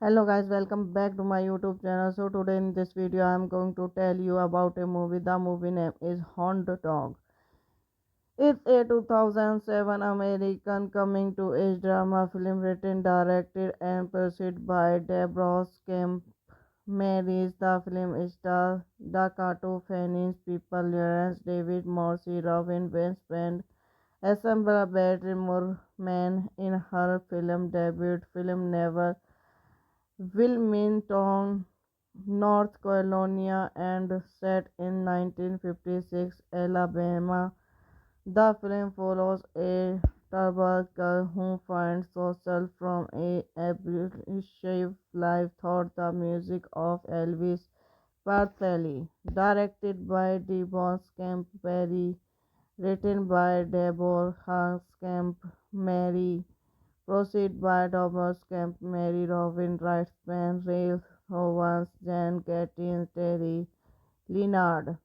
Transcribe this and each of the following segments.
Hello guys, welcome back to my YouTube channel. So today in this video I am going to tell you about a movie. The movie name is Hound Dog. It's a 2007 American coming to age drama film written, directed and produced by Deborah Kemp Maris. The film stars Dakota Fanning, People Lawrence, David Morse, Robin Westband, Assemble Battery Moorman in her film debut film Never Wilmington, North Carolina, and set in 1956 Alabama. The film follows a Turbo girl who finds herself from a abusive life through the music of Elvis Presley. Directed by Devon Camp Perry, written by Deborah Camp Mary. Proceed by Thomas Kemp, Mary Robin Wrightsman, Rail Howans, Jan Gattins, Terry Leonard.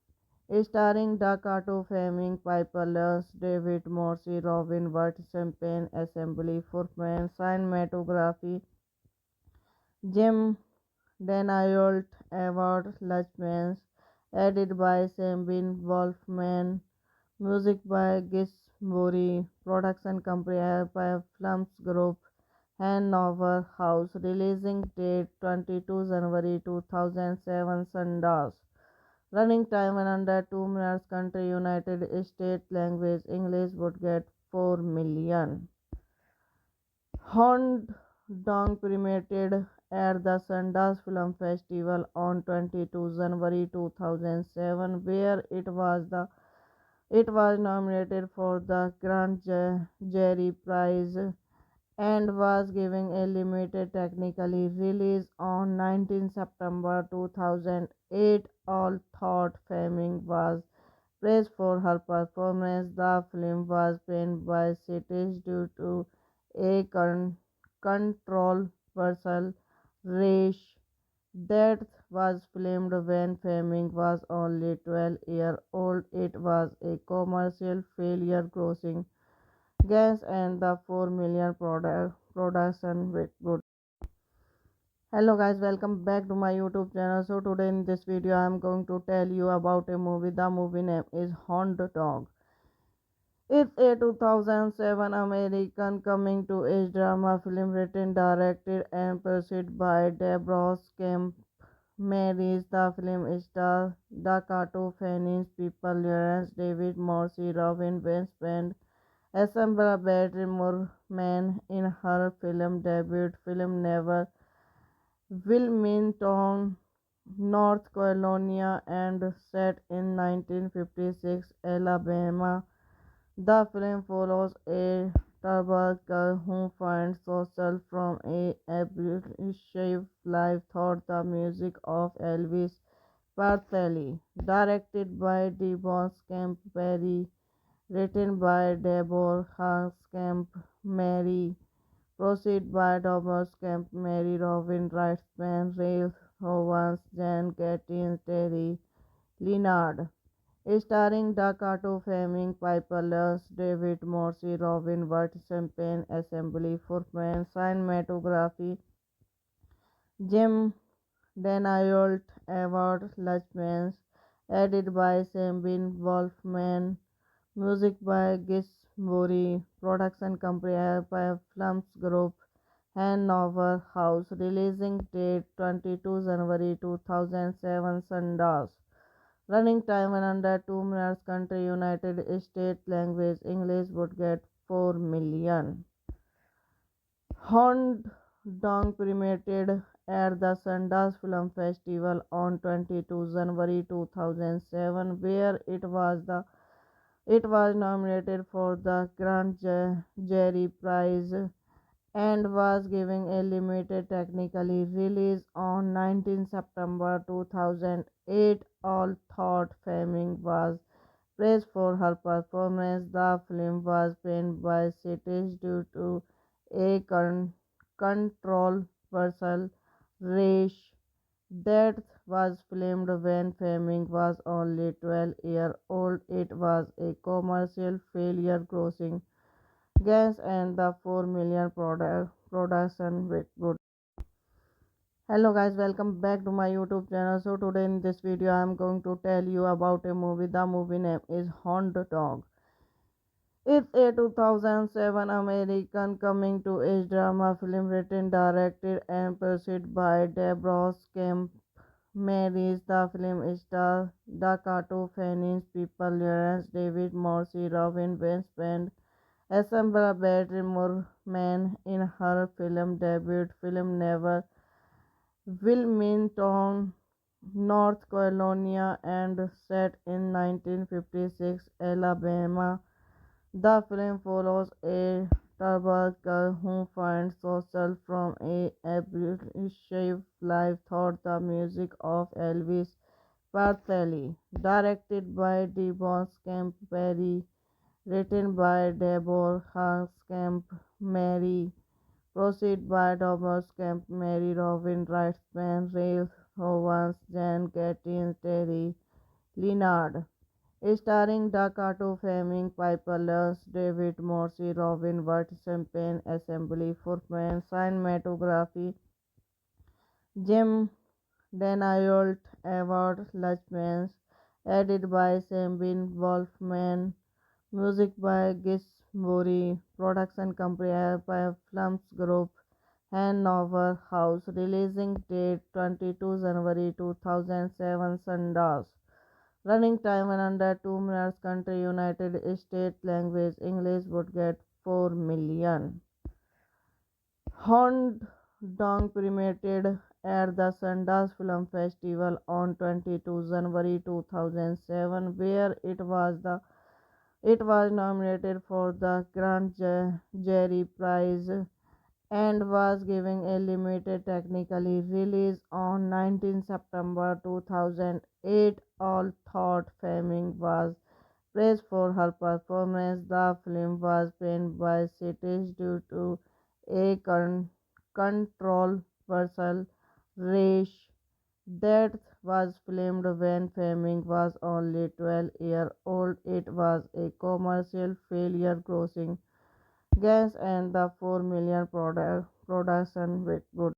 Starring Dakota Fanning, Piper Lance, David Morse, Robin Watt, Champagne Assembly, Footman, Cinematography, Jim Danault, Edward Luchmans, edited by Sabine Wolfman, music by Gisbury, production company by Films Group, Hanover House, releasing date 22 January 2007, Sundance. Running time in under 2 minutes. Country United States. Language English. Would get 4 million. Hound Dog premiered at the Sundance Film Festival on 22 January 2007, where it was nominated for the Grand Jury Prize and was given a limited technically release on 19 September 2008. Although Fleming was praised for her performance, the film was banned by critics due to a controversial race that was filmed when Fleming was only 12 years old. It was a commercial failure, grossing gas and the 4 million production with good. Hello guys, welcome back to my YouTube channel. So today in this video I am going to tell you about a movie. The movie name is Hound Dog. It's a 2007 American coming to age drama film written, directed and produced by Deborah Kemp Maris. The film stars Dakota Fanning, People Lawrence, David Morse, Robin Westband, Assemble Battery Moorman in her film debut film Never Wilmington, North Carolina, and set in 1956 Alabama. The film follows a Turbo girl who finds herself from a abusive life through the music of Elvis Parthelli, directed by Devon Camp Perry, written by Deborah Camp Mary, proceed by Thomas Camp Mary, Robin Wrightsman, Ralph Owens, Jan Gattins, Terry Leonard. Starring Dakota Fleming, Piper Lance, David Morse, Robin Watt, Champagne Assembly, Footman, Cinematography, Jim Danayolt, Edward Luchmans, edited by Sabine Wolfman, music by Gis Buri, production company by Films Group, Hanover House, releasing date 22 January 2007, Sundance. Running time in under 2 minutes, country United States, language English, would get 4 million. Hound Dog premiered at the Sundance Film Festival on 22 January 2007, where it was nominated for the Grand Jury Prize and was given a limited technically release on 19 September 2008. All thought Fleming was praised for her performance. The film was banned by critics due to a controversial race that was filmed when Fleming was only 12 years old. It was a commercial failure, grossing gas and the 4 million production with good. Hello guys, welcome back to my YouTube channel. So today in this video I am going to tell you about a movie. The movie name is Hound Dog. It's a 2007 American coming to age drama film written, directed and produced by Deborah Kemp Marys. The film stars Dakota Fanning, People Lawrence, David Morse, Robin Westband, Assemble Battery Moorman in her film debut film Never Wilmington, North Carolina, and set in 1956 Alabama. The film follows a troubled girl who finds solace from a abusive life through the music of Elvis Presley. Directed by Devon Camp Perry, written by Deborah Camp Mary, proceed by Thomas Camp Mary, Robin Wrightsman, Ralph Owens, Jan Gattins, Terry Leonard. Starring Dakota Fleming, Piper Lance, David Morse, Robin Watt, Champagne Assembly, Footman, Cinematography, Jim Danayolt, Edward Luchmans, edited by Sabine Wolfman, music by Gis Buri, production company by Films Group, Hanover House, releasing date 22 January 2007, Sundance. Running time in under 2 minutes, country United States, language English, would get 4 million. Hound Dog premiered at the Sundance Film Festival on 22 January 2007, where it was nominated for the Grand Jury Prize and was given a limited technically release on 19 September 2008. All thought Fleming was praised for her performance. The film was banned by critics due to a controversial race that was filmed when Fleming was only 12 years old. It was a commercial failure, grossing gas and the 4 million production with good.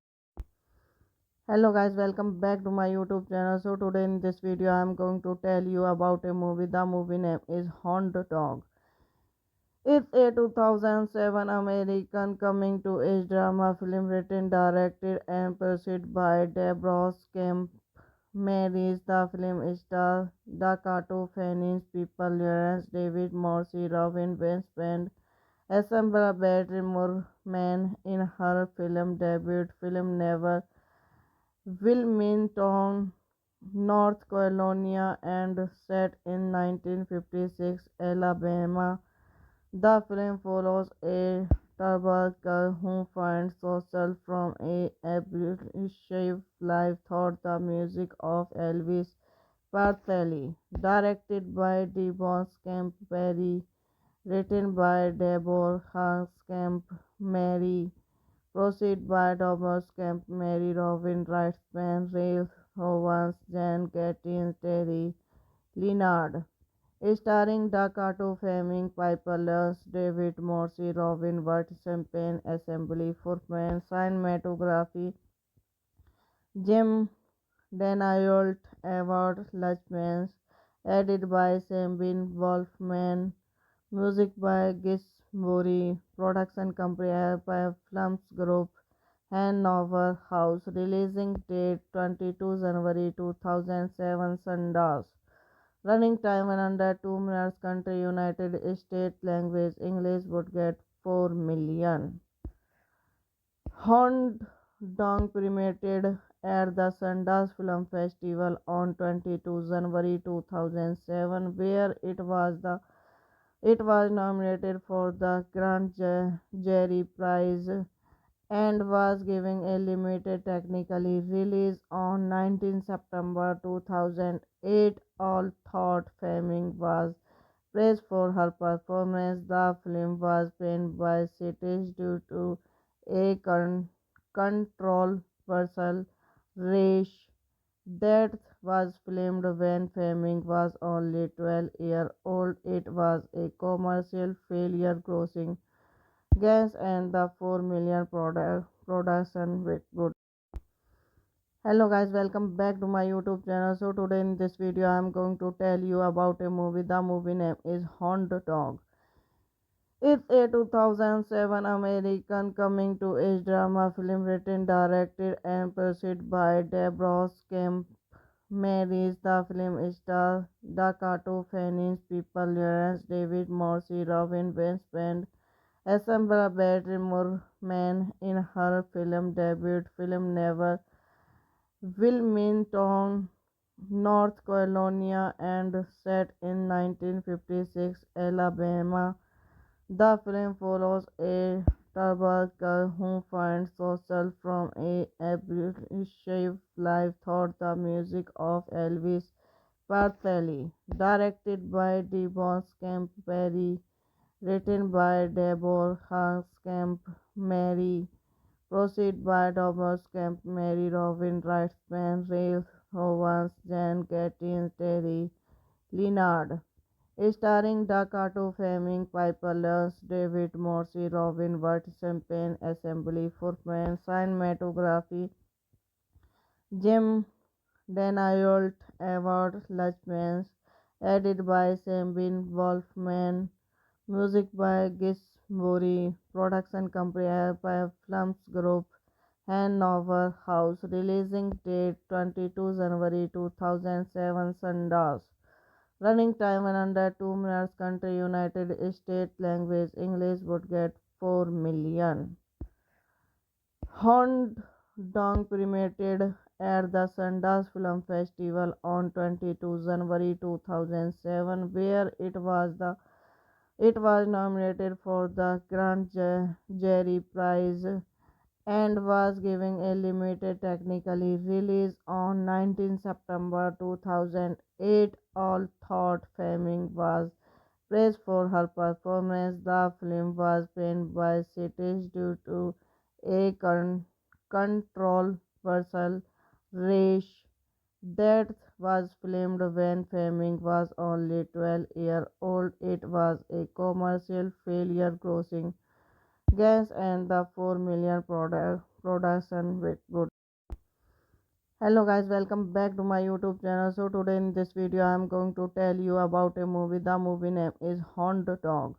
Hello guys, welcome back to my YouTube channel. So today in this video I am going to tell you about a movie. The movie name is Hound Dog. It's a 2007 American coming to age drama film written, directed and produced by Deborah Kemp Marys. The film stars Dakota Fanning, People Lawrence, David Morse, Robin Westband, Assemble Battery Moorman in her film debut film Never Wilmington, North Carolina, and set in 1956 Alabama. The film follows a troubled girl who finds solace from a abusive life through the music of Elvis Parthelli, directed by Devon Camp Perry, written by Deborah Camp Mary, proceed by Thomas Camp Mary, Robin Wrightsman, Ralph Howans, Jan Gattins, Terry Leonard. Starring Dakota Fleming, Piper Lance, David Morse, Robin Wirt, Champagne Assembly, Footman, cinematography, Jim Danayolt, Edward Luchmans, edited by Sabine Wolfman, music by Gis Mori, production company by Films Group, Hanover House, releasing date 22 January 2007, Sundance. Running time in under 2 minutes. Country United States. Language English. Would get 4 million. Hound Dog premiered at the Sundance Film Festival on 22 January 2007, where it was nominated for the Grand Jury Prize and was given a limited technically release on 19 September 2008. All thought Fleming was praised for her performance. The film was panned by critics due to a controversial race that was filmed when Fleming was only 12 years old. It was a commercial failure, grossing gas and the 4 million production with good. Hello guys, welcome back to my YouTube channel. So today in this video I am going to tell you about a movie. The movie name is Hound Dog. It's a 2007 American coming to age drama film written, directed and produced by Deborah Kemp Marys. The film stars Dakota Fanning, People Lawrence, David Morse, Robin Westbrook, Assemble Battery Moorman in her film debut. Film never Wilmington, North Carolina, and set in 1956 Alabama. The film follows a troubled girl who finds solace from a abusive life through the music of Elvis Presley. Directed by Devon Camp Perry, written by Deborah Camp Mary, proceed by Thomas Camp Mary, Robin Wrightsman, Ralph Howans, Jan Gattins, Terry Leonard. Starring Dakota Fleming, Piper Lance, David Morse, Robin Wirt, Champagne Assembly, Footman, cinematography, Jim Danayolt, Edward Luchmans, edited by Sabine Wolfman, music by Gis Mori, production company by Films Group, Hanover House, releasing date 22 January 2007, Sundance. Running time in under 2 minutes. Country United States. Language English. Would get 4 million. Hound Dog premiered at the Sundance Film Festival on 22 January 2007, where it was nominated for the Grand Jury Prize and was given a limited technically release on 19 September 2008. All thought Fleming was praised for her performance. The film was panned by critics due to a controversial race that was filmed when Fleming was only 12 years old. It was a commercial failure, grossing gas and the 4 million production with good. Hello guys, welcome back to my YouTube channel. So today in this video I am going to tell you about a movie. The movie name is Hound Dog.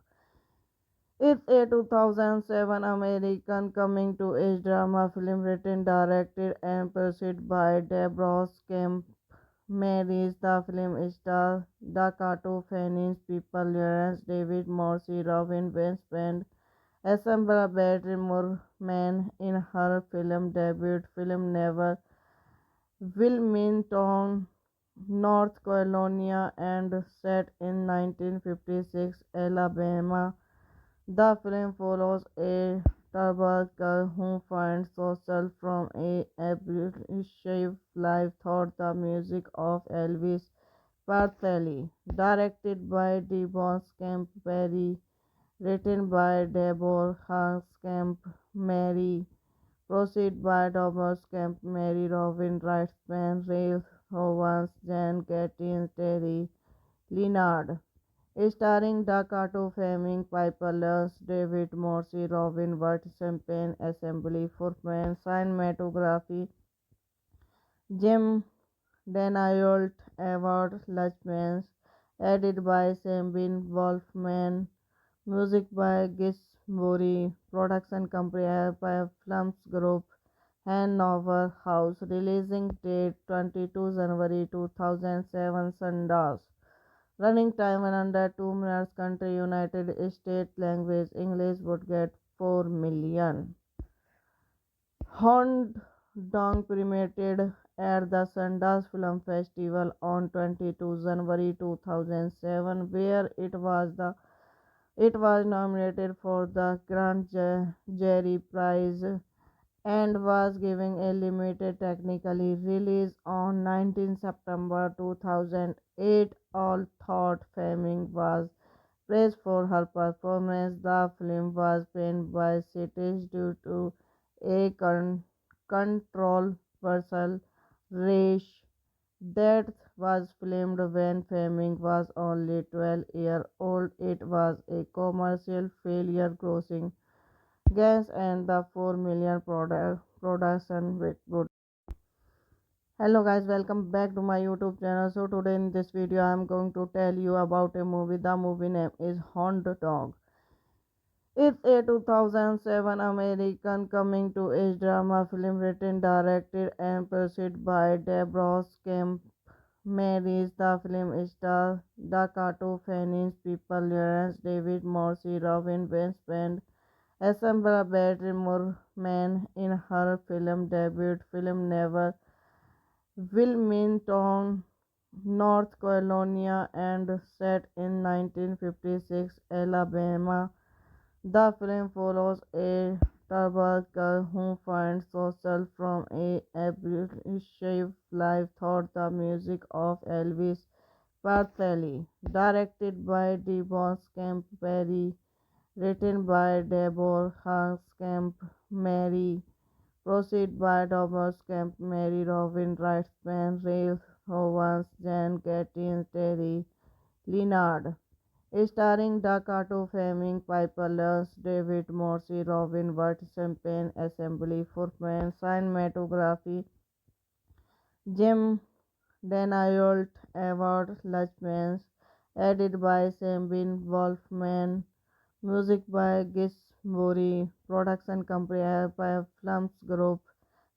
It's a 2007 American coming to age drama film written, directed and produced by Deborah Kemp Marys. The film stars Dakota Fanning, People Lawrence, David Morse, Robin Westbrook, Assemble Battery Moorman in her film debut. Film never Wilmington, North Carolina, and set in 1956 Alabama. The film follows a troubled girl who finds solace from a abusive life through the music of Elvis Parthelli, directed by Devon Camp Perry, written by Deborah Camp Mary, proceed by Thomas Camp Mary, Robin Wrightsman, Ralph Owens, Jan Gattins, Terry Leonard. Starring Dakato Fleming, Piper Lance, David Morse, Robin Wright, Champagne Assembly, Footman, Cinematography, Jim Danayolt, Edward Luchmans, edited by Sabine Wolfman, music by Gis Bori, production company by Films Group, Hanover House, releasing date 22 January 2007, Sundance. Running time in under 2 minutes, country United States, language English, would get 4 million. Hound Dog premiered at the Sundance Film Festival on 22 January 2007, where it was nominated for the Grand Jury Prize and was given a limited technically release on 19 September 2008. All thought Fleming was praised for her performance. The film was panned by critics due to a controversial race that was filmed when Fleming was only 12 years old. It was a commercial failure, grossing gas and the 4 million production with good. Hello guys, welcome back to my YouTube channel. So today in this video I am going to tell you about a movie. The movie name is Hound Dog. It's a 2007 American coming to age drama film written, directed and produced by Deborah Kemp Marys. The film stars Dakota Fanning, People Lawrence, David Morse, Robin Westband, Assemble Battery Moorman in her film debut film Never Wilmington, North Carolina, and set in 1956 Alabama. The film follows a troubled girl who finds solace from a abusive life through the music of Elvis Presley. Directed by Devon Camp Perry, written by Deborah Camp Mary, proceed by Thomas Camp Mary, Robin Wrightsman, Ralph Owens, Jan Gattins, Terry Leonard. Starring Dakato Fleming, Piper Lance, David Morse, Robin Wright, Champagne Assembly, Footman, Cinematography, Jim Danayolt, Edward Luchmans, edited by Sabine Wolfman, music by Gis Bori, production company by Films Group,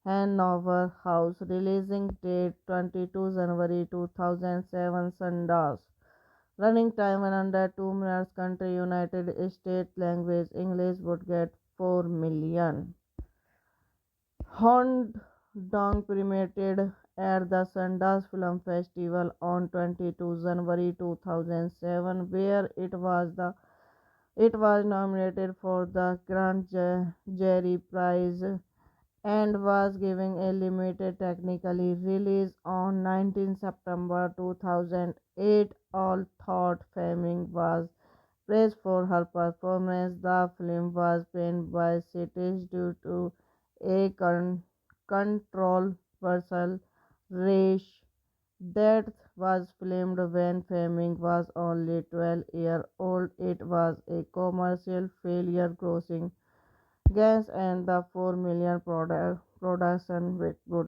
Hanover House, releasing date 22 January 2007, Sundance. Running time in under 2 minutes, country United States, language English, would get 4 million. Hound Dog premiered at the Sundance Film Festival on 22 January 2007, where it was nominated for the Grand Jury Prize and was given a limited technically release on 19 September 2008. All thought Fleming was praised for her performance. The film was panned by critics due to a controversial race that was filmed when Fleming was only 12 years old. It was a commercial failure, grossing gas and the 4 million production with good.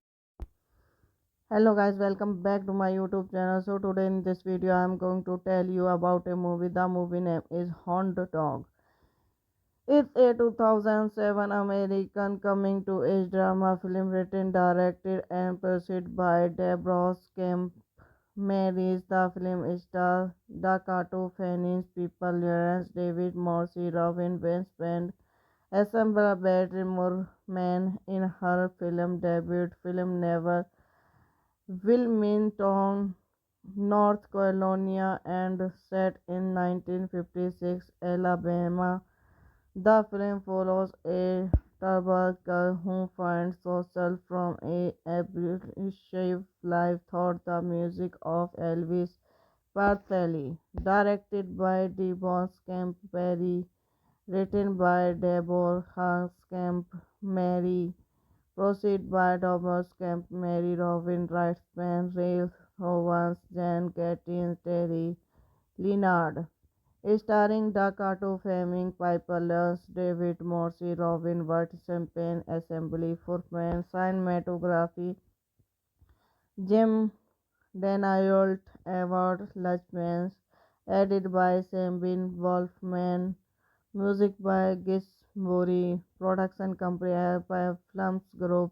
Hello guys, welcome back to my YouTube channel. So today in this video I am going to tell you about a movie. The movie name is Hound Dog. It's a 2007 American coming to age drama film written, directed and produced by Deborah Kemp Marys. The film stars Dakota Fanning, People Lawrence, David Morse, Robin Westband, Assemble Battery Moorman in her film debut film Never Wilmington, North Carolina, and set in 1956 Alabama. The film follows a troubled girl who finds solace from a abusive life through the music of Elvis Parthelli, directed by Devon Camp Perry, written by Deborah Camp Mary, proceed by Thomas Camp Mary, Robin Wrightsman, Rail Howans, Jan Gattins, Terry Leonard. Starring Dakota Fleming, Piper Lance, David Morse, Robin Watt, Champagne Assembly, Footman, Cinematography, Jim Danayolt, Edward Luchmans, edited by Sabine Wolfman, music by Gis Bori, production company by Films Group,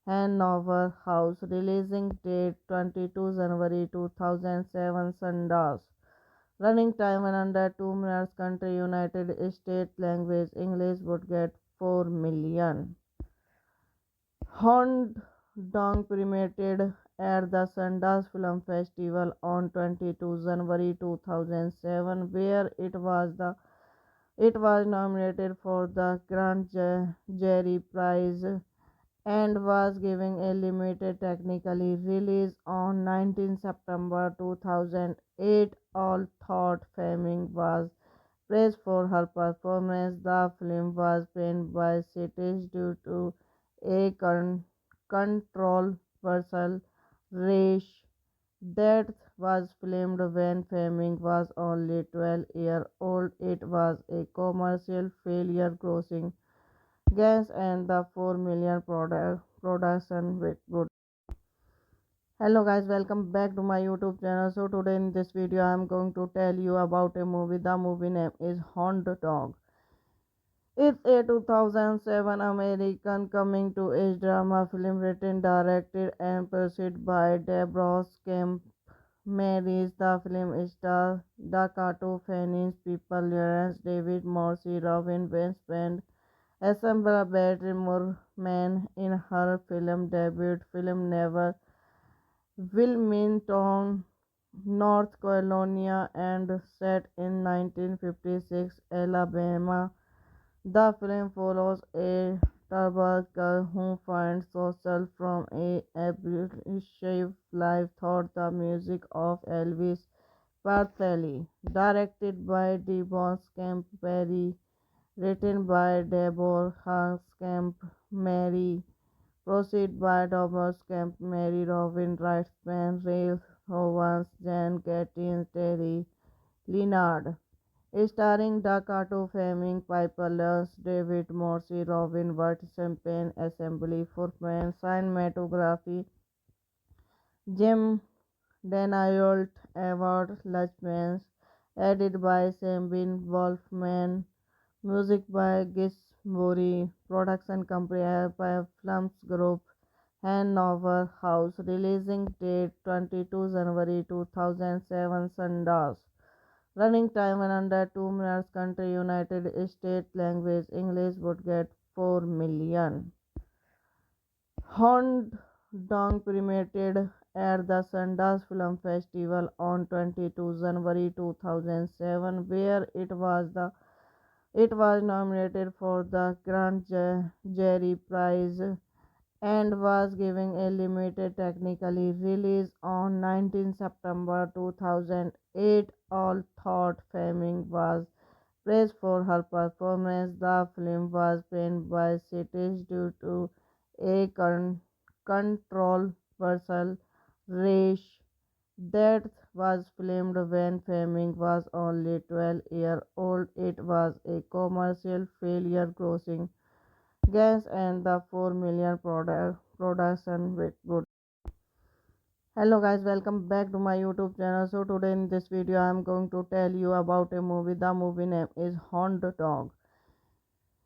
Hanover House, releasing date 22 January 2007, Sundance. Running time in under 2 minutes, country United States, language English, would get 4 million. Hound Dog premiered at the Sundance Film Festival on 22 January 2007, where it was nominated for the Grand Jury Prize and was given a limited technically release on 19 September 2008. All thought Fleming was praised for her performance. The film was banned by critics due to a controversial race that was filmed when Fleming was only 12 years old. It was a commercial failure, grossing gas and the 4 million production with good. Hello guys, welcome back to my YouTube channel. So today in this video I am going to tell you about a movie. The movie name is Hound Dog. It's a 2007 American coming to age drama film written, directed and produced by Deborah Kemp Marys. The film stars Dakota Fanning, People Lawrence, David Morse, Robin Westband, Assemble Battery Moorman in her film debut film Never Wilmington, North Carolina, and set in 1956 Alabama. The film follows a Turbo girl who finds herself from a abusive life through the music of Elvis Presley. Directed by Devon Camp Perry, written by Deborah Camp Mary, proceed by Thomas Camp Mary, Robin Wrightsman, Rail Howans, Jan Gattins, Terry Leonard. Starring Dakota Fleming, Piper Lance, David Morse, Robin Watt, Champagne Assembly, Footman, Cinematography, Jim Danayolt, Edward Luchmans, edited by Sabine Wolfman, music by Gis Bori, production company by Films Group, Hanover House, releasing date 22 January 2007, Sundance. Running time in under 2 minutes, country United States, language English, would get 4 million. Hound Dog premiered at the Sundance Film Festival on 22 January 2007, where it was nominated for the Grand Jury Prize and was given a limited technically release on 19 September 2008. All thought Fleming was praised for her performance. The film was banned by critics due to a controversial race that was filmed when Fleming was only 12 years old. It was a commercial failure, grossing gas and the 4 million production with good. Hello guys, welcome back to my YouTube channel. So today in this video I am going to tell you about a movie. The movie name is Hound Dog.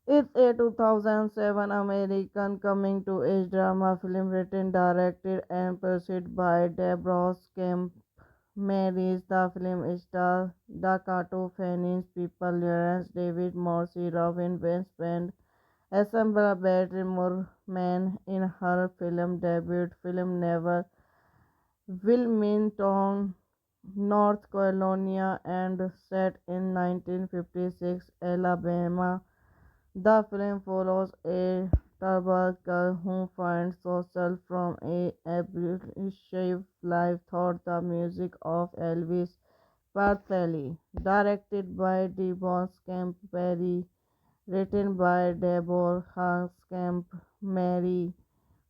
It's a 2007 American coming to age drama film written, directed and produced by Deborah Kemp Marys. The film stars Dakota Fanning, People Lawrence, David Morse, Robin Westband, Assemble Battery Moorman in her film debut film Never Wilmington, North Carolina, and set in 1956 Alabama. The film follows a Turbo girl who finds herself from a abusive life through the music of Elvis Parthelli, directed by Devon Camp Perry, written by Deborah Camp Mary,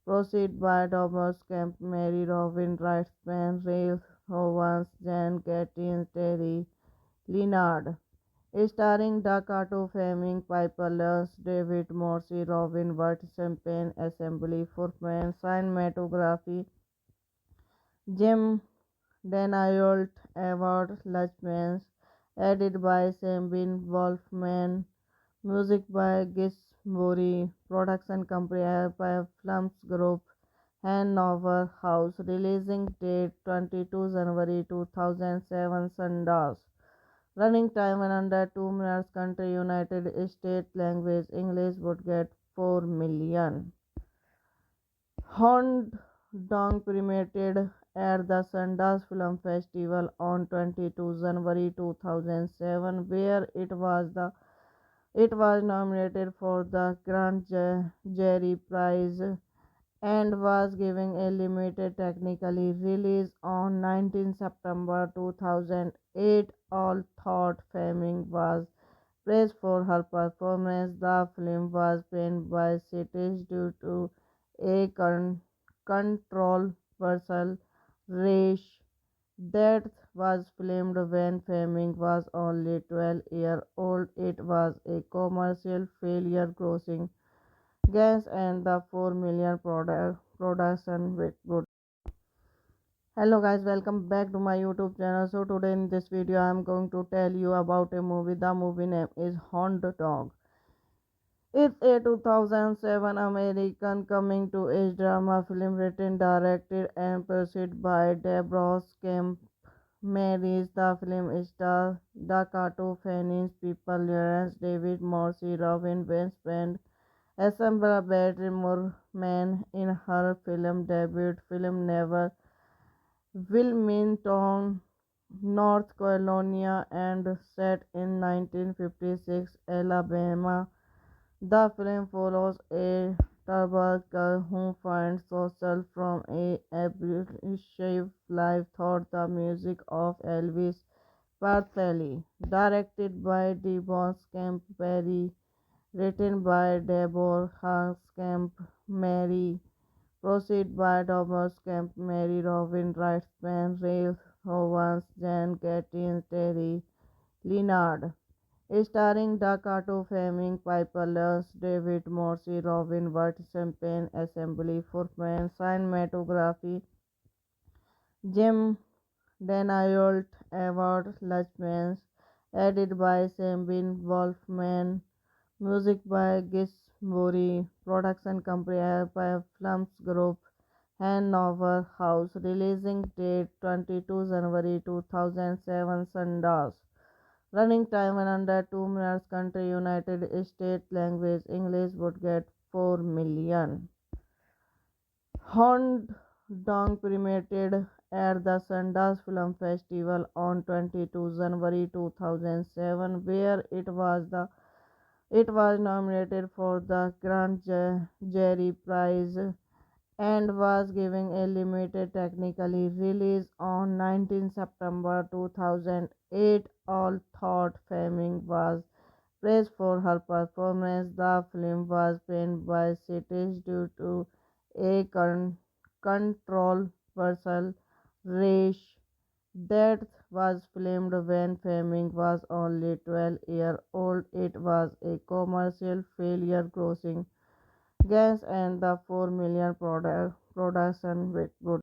proceed by Thomas Camp Mary, Robin Wrightsman, Ralph Howans, Jan Gattins, Terry Leonard. Starring Dakota Fleming, Piper Lance, David Morse, Robin Watt, Champagne Assembly, Footman, Cinematography, Jim Danayolt, Edward Luchmans, edited by Sabine Wolfman, music by Gisbury, production company by Films Group, Hanover House, releasing date 22 January 2007, Sundance. Running time 102 minutes, country United States, language English, would get 4 million. Hound Dog premiered at the Sundance Film Festival on 22 January 2007, where it was nominated for the Grand Jury Prize and was given a limited technically release on 19 September 2008. All thought Fleming was praised for her performance. The film was panned by critics due to a controversial race that was filmed when Fleming was only 12 years old. It was a commercial failure, grossing gas and the 4 million production with good. Hello guys, welcome back to my YouTube channel. So today in this video I am going to tell you about a movie. The movie name is Hound Dog. It's a 2007 American coming to age drama film written, directed and produced by Deborah Kemp Marys. The film stars Dakota Fanning, People Lawrence, David Morse, Robin Westband, Assemble Battery Moorman in her film debut film Never Wilmington, North Carolina, and set in 1956 Alabama. The film follows a troubled girl who finds solace from a abusive life through the music of Elvis Presley. Directed by Devon Camp Perry, written by Deborah Camp Mary, proceed by Thomas Camp Mary, Robin Wrightsman, Ralph Howans, Jan Gattins, Terry Leonard. Starring Dakota Fleming, Piper Lance, David Morse, Robin Watt, Champagne Assembly, Footman, Cinematography, Jim Danayolt, Edward Luchmans, edited by Sabine Wolfman, music by Gisbury, production company by Films Group, Hanover House, releasing date 22 January 2007, Sundance. Running time 102 minutes, country United States, language English, would get 4 million. Hound Dog premiered at the Sundance Film Festival on 22 January 2007, where it was nominated for the Grand Jury Prize and was given a limited technically release on 19 September 2008. All thought Fleming was praised for her performance. The film was panned by critics due to a controversial race that was filmed when Fleming was only 12 years old. It was a commercial failure, grossing gas and the 4 million production with good.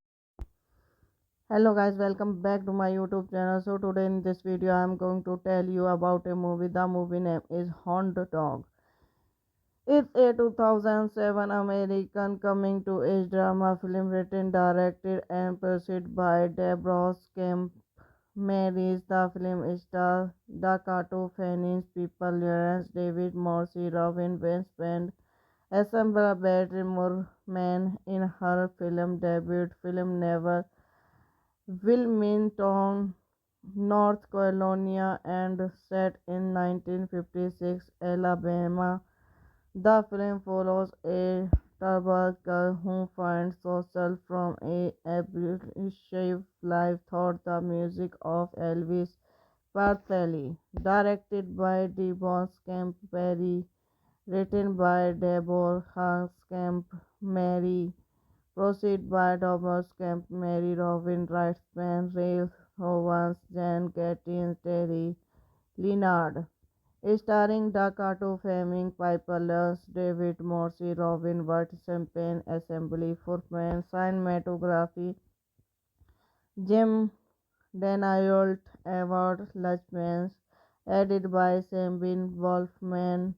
Hello guys, welcome back to my YouTube channel. So today in this video I am going to tell you about a movie. The movie name is Hound Dog. It's a 2007 American coming to age drama film written, directed and produced by Deborah Kemp Marys. The film stars Dakota Fanning, People Lawrence, David Morse, Robin Westband, Assemble Battery Moorman in her film debut film Never Wilmington, North Carolina, and set in 1956 Alabama. The film follows a troubled girl who finds solace from a abusive life through the music of Elvis Parthelli, directed by Devon Camp Perry, written by Deborah Camp Mary, proceed by Thomas Camp Mary, Robin Wrightsman, Ralph Owens, Jan Gattins, Terry Leonard. Starring Dakota Fleming, Piper Lance, David Morse, Robin Wright, Champagne Assembly, Footman, cinematography, Jim Danault, Edward Luchmans, edited by Sabine Wolfman,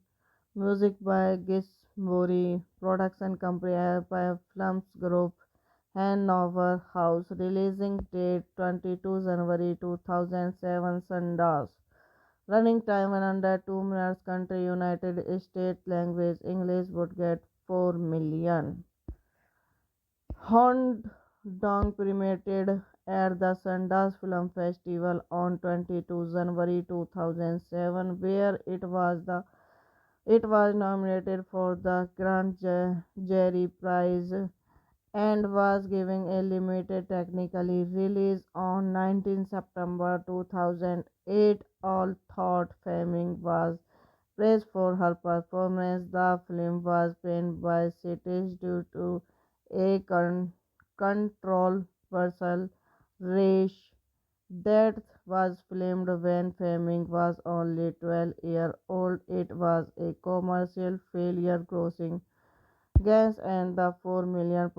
music by Gis Mori, production company by Films Group, Hanover House, releasing date 22 January 2007, Sundance. Running time 102 minutes. Country United States. Language English. Would get 4 million. Hound Dog premiered at the Sundance Film Festival on 22 January 2007, where it was nominated for the Grand Jury Prize and was given a limited technically release on 19 September 2008. All thought Fleming was praised for her performance. The film was panned by critics due to a controversial race that was filmed when Fleming was only 12 years old. It was a commercial failure, grossing gas and the 4 million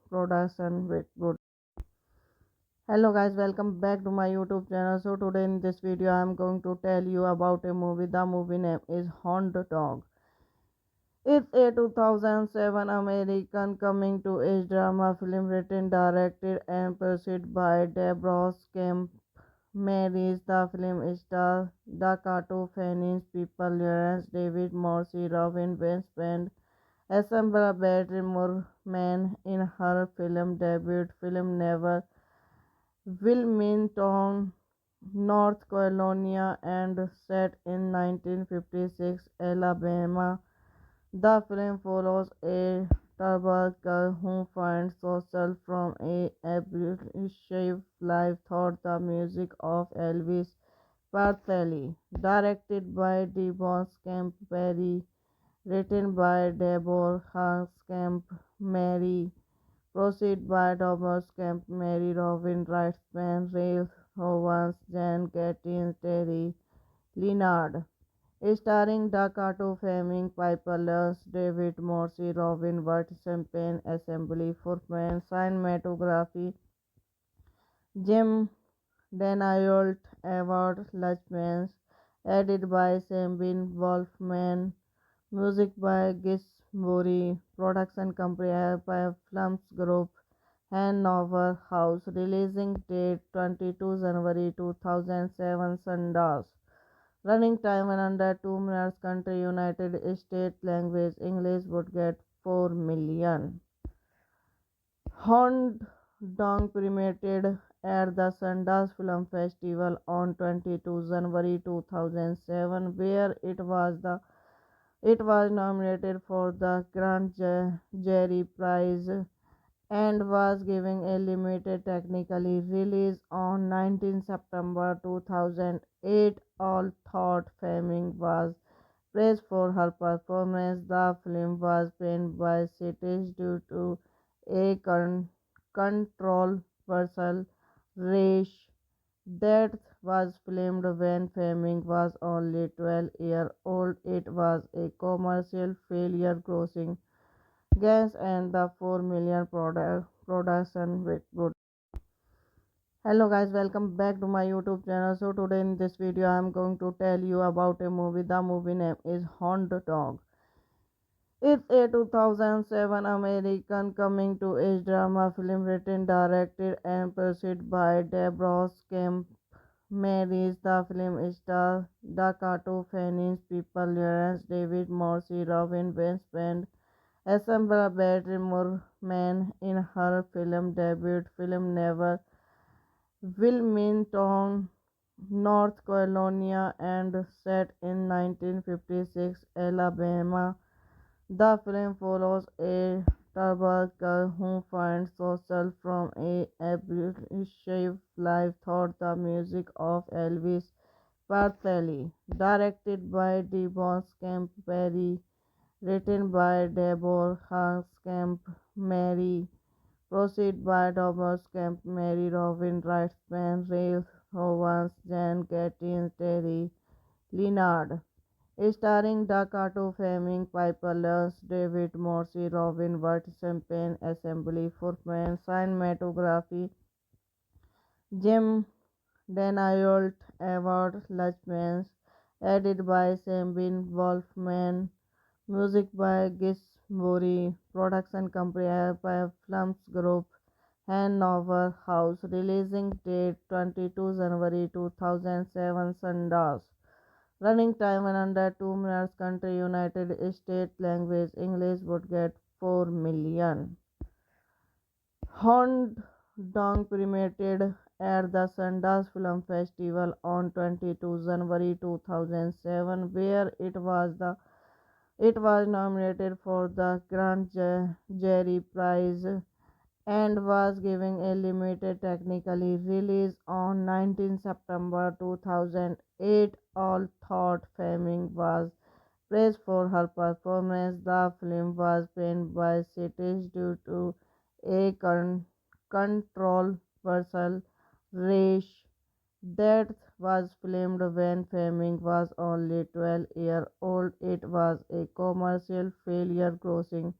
production with good. Hello guys, welcome back to my YouTube channel. So today in this video I am going to tell you about a movie. The movie name is Hound Dog. It's a 2007 American coming to age drama film written, directed and produced by Deborah Kemp Mary's. The film stars Dakota Fanning, People Lawrence, David Morse, Robin Winspear, Assemble Battery Moorman in her film debut. Film Never Wilmington, North Carolina, and set in 1956 Alabama. The film follows a troubled girl who finds solace from a abusive life through the music of Elvis Presley. Directed by Devon Camp Perry, written by Deborah Camp Mary, proceed by Thomas Camp Mary, Robin Wrightsman, Ralph Owens, Jan Gattins, Terry Leonard. Starring Dakota Fleming, Piper Lance, David Morse, Robin Wright, Champagne Assembly, Footman, cinematography, Jim Danault, Edward Luchmans, edited by Sabine Wolfman, music by Gis Mori, production company by Films Group, Hanover House, releasing date 22 January 2007, Sundance. Running time 102 minutes. Country United States. Language English. Would get 4 million. Hound Dog premiered at the Sundance Film Festival on 22 January 2007, where it was nominated for the Grand Jury Prize and was given a limited technically release on 19 September 2008. All thought Fleming was praised for her performance. The film was panned by critics due to a controversial race that was filmed when Fleming was only 12 years old. It was a commercial failure, grossing gas and the 4 million production with good. Hello guys, welcome back to my YouTube channel. So today in this video I am going to tell you about a movie. The movie name is Hound Dog. It's a 2007 American coming to age drama film written, directed and produced by Deborah Kemp Mary's. The film stars Dakota Fanning, People Lawrence, David Morse, Robin Winspear, Assemble Battery Moorman in her film debut. Film Never Wilmington, North Carolina, and set in 1956 Alabama. The film follows a Turbo girl who finds herself from a abusive life thought the music of Elvis Presley. Directed by Devon Camp Perry, written by Deborah Camp Mary, proceed by Thomas Camp Mary, Robin Wrightsman, Ray Owens, Jan Gattins, Terry Leonard. Starring Dakota Fleming, Piper Lance, David Morse, Robin Wright, Champagne Assembly, Footman, Cinematography, Jim Daniel Edward Luchmans, edited by Sabine Wolfman, music by Gis Bori, production company by Films Group, Hanover House, releasing date 22 January 2007, Sundance. Running time 102 minutes. Country United States. Language English. Would get 4 million. Hound Dog premiered at the Sundance Film Festival on 22 January 2007, where it was nominated for the Grand Jury Prize and was given a limited technically release on 19 September 2008. All thought Fleming was praised for her performance. The film was panned by critics due to a controversial race that was filmed when Fleming was only 12 years old. It was a commercial failure, grossing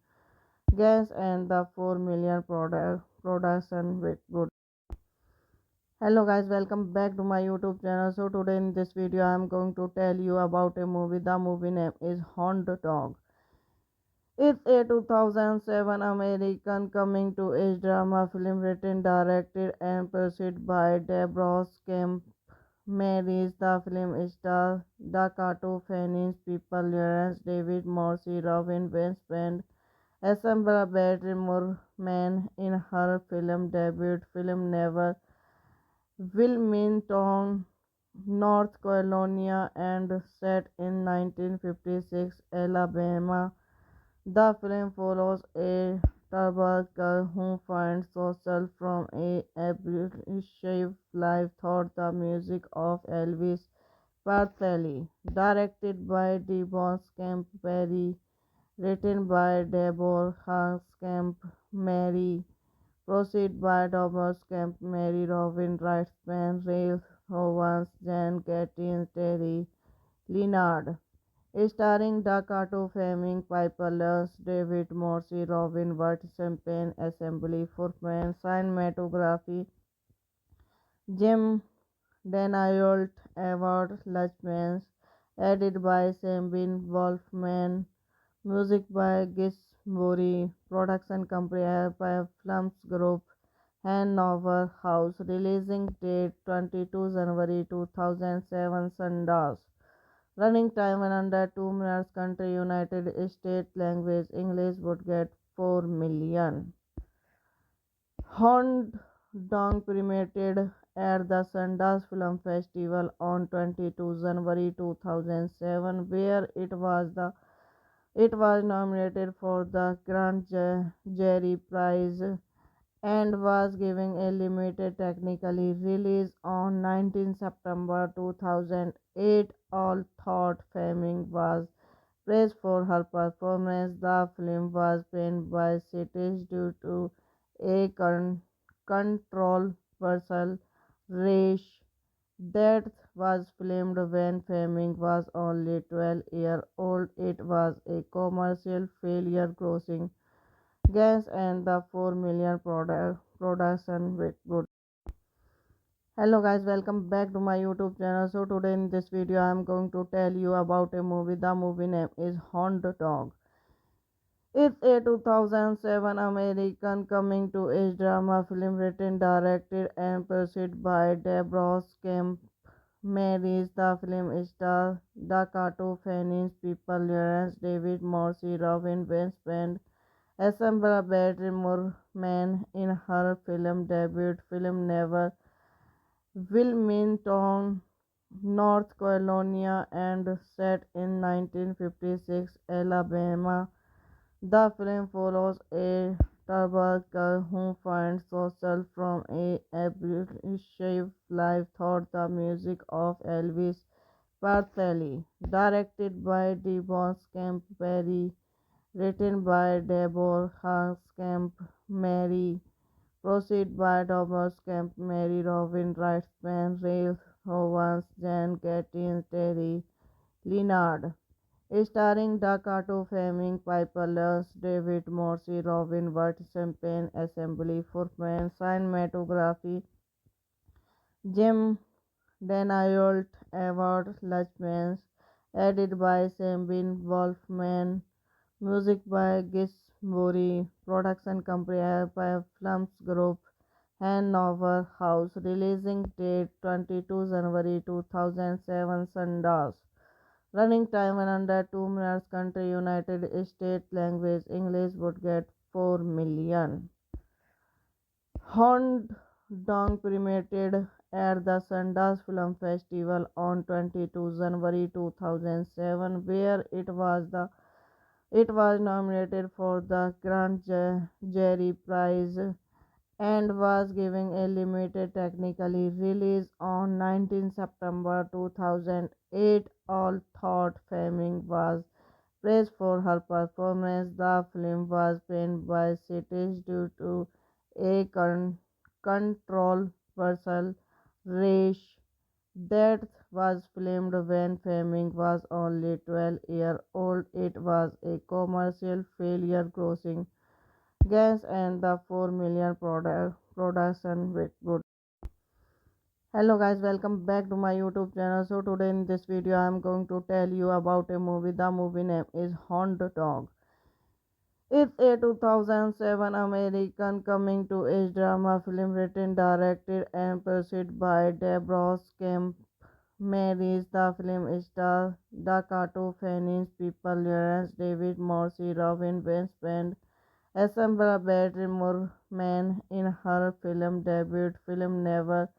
gas and the 4 million production with good. Hello guys, welcome back to my YouTube channel. So today in this video I am going to tell you about a movie. The movie name is Hound Dog. It's a 2007 American coming to age drama film written, directed and produced by Deborah Camp Marys. The film stars Dakota Fanning, People Lawrence, David Morse, Robin Westband, Assemble Battery Moorman in her film debut film Never Wilmington, North Carolina, and set in 1956 Alabama. The film follows a Turbo girl who finds herself from a abusive life thought the music of Elvis Presley. Directed by Devon Camp Perry, written by Deborah Camp Mary, proceed by Thomas Camp Mary, Robin Wrightsman, Ray Owens, Jan Gattins, Terry Leonard. Starring Dakota Fleming, Piper Lance, David Morse, Robin Wright, Champagne Assembly, Footman, Cinematography, Jim Daniel Edward Luchmans, edited by Sabine Wolfman, music by Gis Bori, production company by Films Group, Hanover House, releasing date 22 January 2007, Sundance. Running time 102 minutes. Country United States. Language English. Would get 4 million. Hound Dog premiered at the Sundance Film Festival on 22 January 2007, where it was nominated for the Grand Jury Prize and was given a limited technically release on 19 September 2008. All thought Fleming was praised for her performance. The film was panned by critics due to a controversial race that was filmed when Fleming was only 12 years old. It was a commercial failure, grossing gas and the 4 million production with good. Hello guys, welcome back to my YouTube channel. So today in this video I am going to tell you about a movie. The movie name is Hound Dog. It's a 2007 American coming to age drama film written, directed and produced by Deborah Camp Marys. The film stars Dakota Fanning, People Lawrence, David Morse, Robin Westband, Assemble Battery Moorman in her film debut film Never Wilmington, North Carolina, and set in 1956 Alabama. The film follows a Turbo girl who finds herself from a abusive life through the music of Elvis Presley. Directed by Devon Camp Perry, written by Deborah Camp Mary, proceed by Thomas Camp Mary, Robin Wrightsman, Ray Owens, Jan Gattins, Terry Leonard. Starring Dakota Fleming, Piper Lance, David Morse, Robin Wright, Champagne Assembly, Footman, Cinematography, Jim Danault, Edward Luchmans, edited by Sabine Wolfman, music by Gis Buri, production company by Films Group, Hanover House, releasing date 22 January 2007, Sundance. Running time in under 2 minutes. Country United States. Language English. Would get 4 million. Hound Dog premiered at the Sundance Film Festival on 22 January 2007, where it was nominated for the Grand Jury Prize and was given a limited technically release on 19 September 2008. All thought Fleming was praised for her performance. The film was banned by critics due to a controversial race that was filmed when Fleming was only 12 years old. It was a commercial failure, grossing gas and the 4 million production with good. Hello guys, welcome back to my YouTube channel. So today in this video I am going to tell you about a movie. The movie name is Hound Dog. It's a 2007 American coming to age drama film written, directed and produced by Deborah Kemp Marys. The film stars Dakota Fanning, People Lawrence, David Morse, Robin Westband, Assemble Battery Moorman in her film debut film Never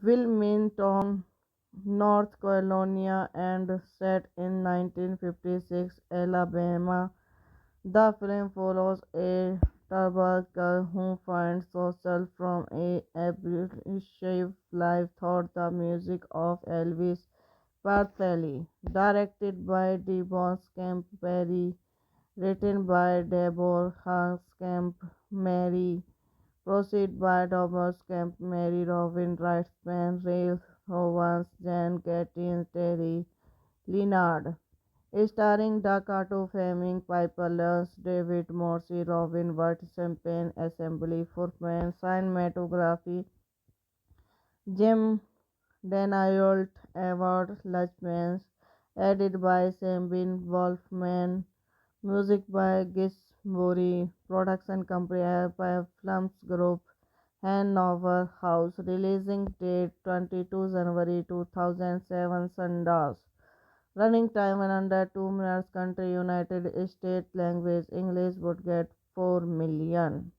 Wilmington, North Carolina, and set in 1956 Alabama. The film follows a Turbo girl who finds herself from a abusive life through the music of Elvis Presley. Directed by Devon Camp Perry, written by Deborah Camp Mary, proceed by Thomas Camp Mary, Robin Wrightsman, Ray Owens, Jan Gattins, Terry Leonard. Starring Dakota Fleming, Piper Lance, David Morse, Robin Wright, Champagne Assembly, Footman, Cinematography, Jim Danault, Edward Luchmans, edited by Sabine Wolfman, music by Gis Buri, production company by Films Group, Hanover House, releasing date 22 January 2007, Sundance. Running time in under 2 minutes. Country United States. Language English. Would get 4 million.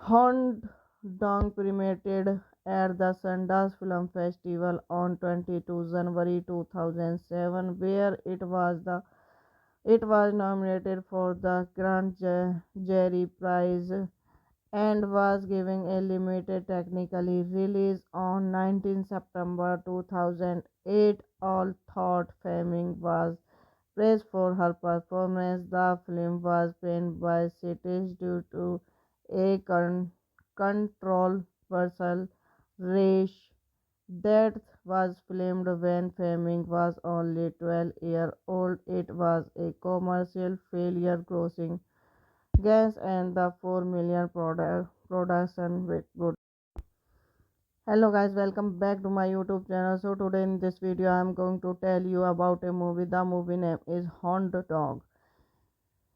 Hound Dog premiered at the Sundance Film Festival on 22 January 2007, where it was nominated for the Grand Jury Prize and was given a limited technically release on 19 September 2008. All thought Fleming was praised for her performance. The film was banned by critics due to a controversial race that was filmed when Fleming was only 12 years old. It was a commercial failure, grossing gas and the 4 million production with good. Hello guys, welcome back to my YouTube channel. So today in this video I am going to tell you about a movie. The movie name is Hound Dog.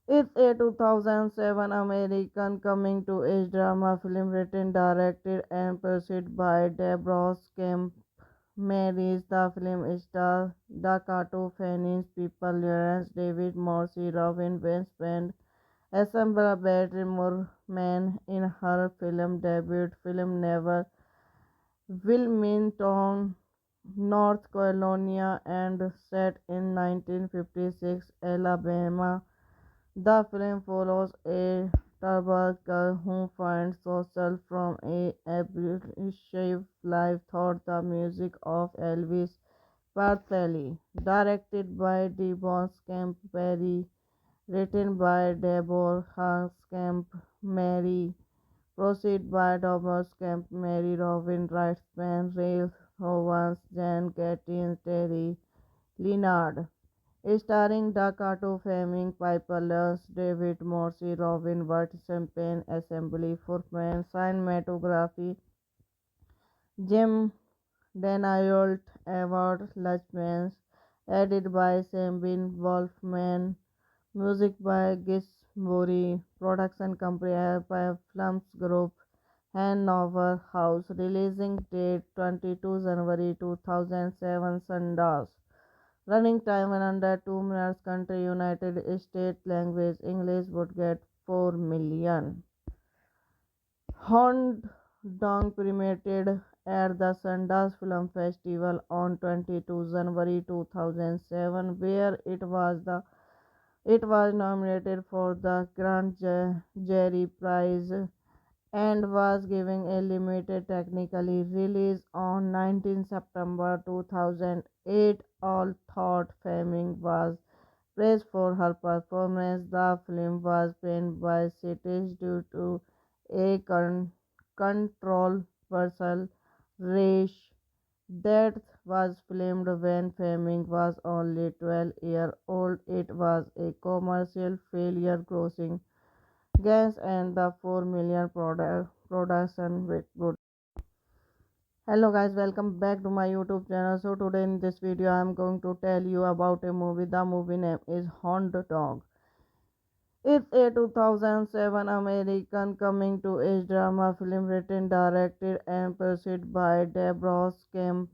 It's a 2007 American coming to age drama film written, directed and produced by Deborah Kemp Marys. The film stars Dakota Fanning, People Lawrence, David Morse, Robin Westband, Assemble Battery Moorman in her film debut film Never Wilmington, North Carolina, and set in 1956 Alabama. The film follows a Turbo girl who finds solace from a abusive life through the music of Elvis Presley. Directed by Devon Camp Perry, written by Deborah Camp Mary, proceed by Thomas Camp Mary, Robin Wrightsman, Ray Owens, Jan Gattins, Terry Leonard. Starring Dakota Fleming, Piper Lance, David Morse, Robin Wright, Champagne Assembly Foreman, cinematography, Jim Danault, Edward Luchmans, edited by Sabine Wolfman, music by Gis Bori, production company by Films Group, Hanover House, releasing date 22 January 2007, Sundance. Running time in under 2 minutes. Country United States. Language English. Would get 4 million. Hound Dog premiered at the Sundance Film Festival on 22 January 2007, where it was nominated for the Grand Jury Prize and was given a limited technically release on 19 September 2008. All thought Fleming was praised for her performance. The film was panned by critics due to a controversial race that was filmed when Fleming was only 12 years old. It was a commercial failure, grossing gas and the 4 million production with good. Hello guys, welcome back to my YouTube channel. So today in this video I am going to tell you about a movie. The movie name is Hound Dog. It's a 2007 American coming to age drama film written, directed and produced by Deborah Kemp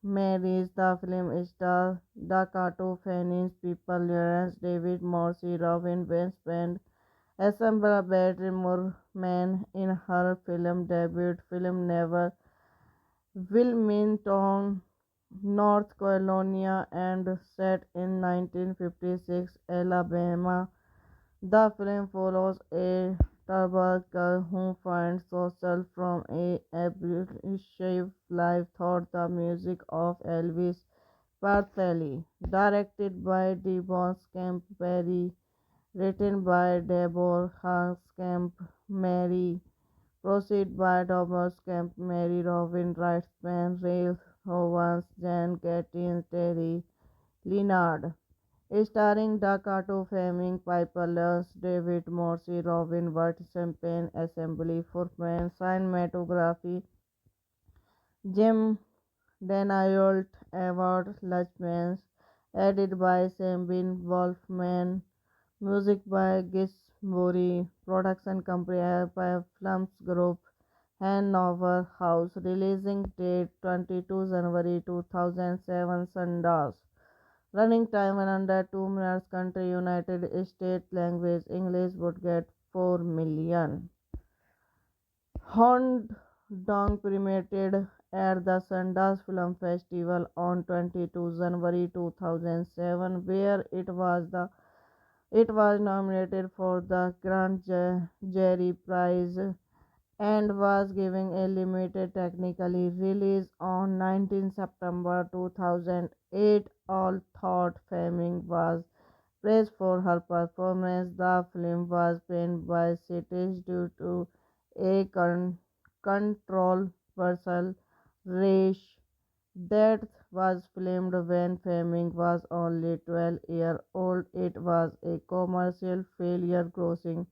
Marys. The film stars Dakota Fanning, People Lawrence, David Morse, Robin Westband, Assemble Battery Moorman in her film debut film Never Wilmington, North Carolina, and set in 1956 Alabama. The film follows a Turbo girl who finds solace from a abusive life through the music of Elvis Presley. Directed by Devon Camp Perry, written by Deborah Camp Mary, proceed by Thomas Camp Mary, Robin Wrightsman, Ray Owens, Jan Gattins, Terry Leonard. Starring Dakota Fleming, Piper Lance, David Morse, Robin Wright, Champagne Assembly Foreman, cinematography, Jim Danault, Edward Luchmans, edited by Sabine Wolfman, music by Gis Bori, production company by Films Group, Hanover House, releasing date 22 January 2007, Sundance. Running time in under 2 minutes. Country United States. Language English. Would get 4 million. Hound Dog premiered at the Sundance Film Festival on 22 January 2007, where it was nominated for the Grand Jury Prize and was given a limited technically release on 19 September 2008. All thought Fleming was praised for her performance. The film was panned by critics due to a controversial race that was filmed when Fleming was only 12 years old. It was a commercial failure, grossing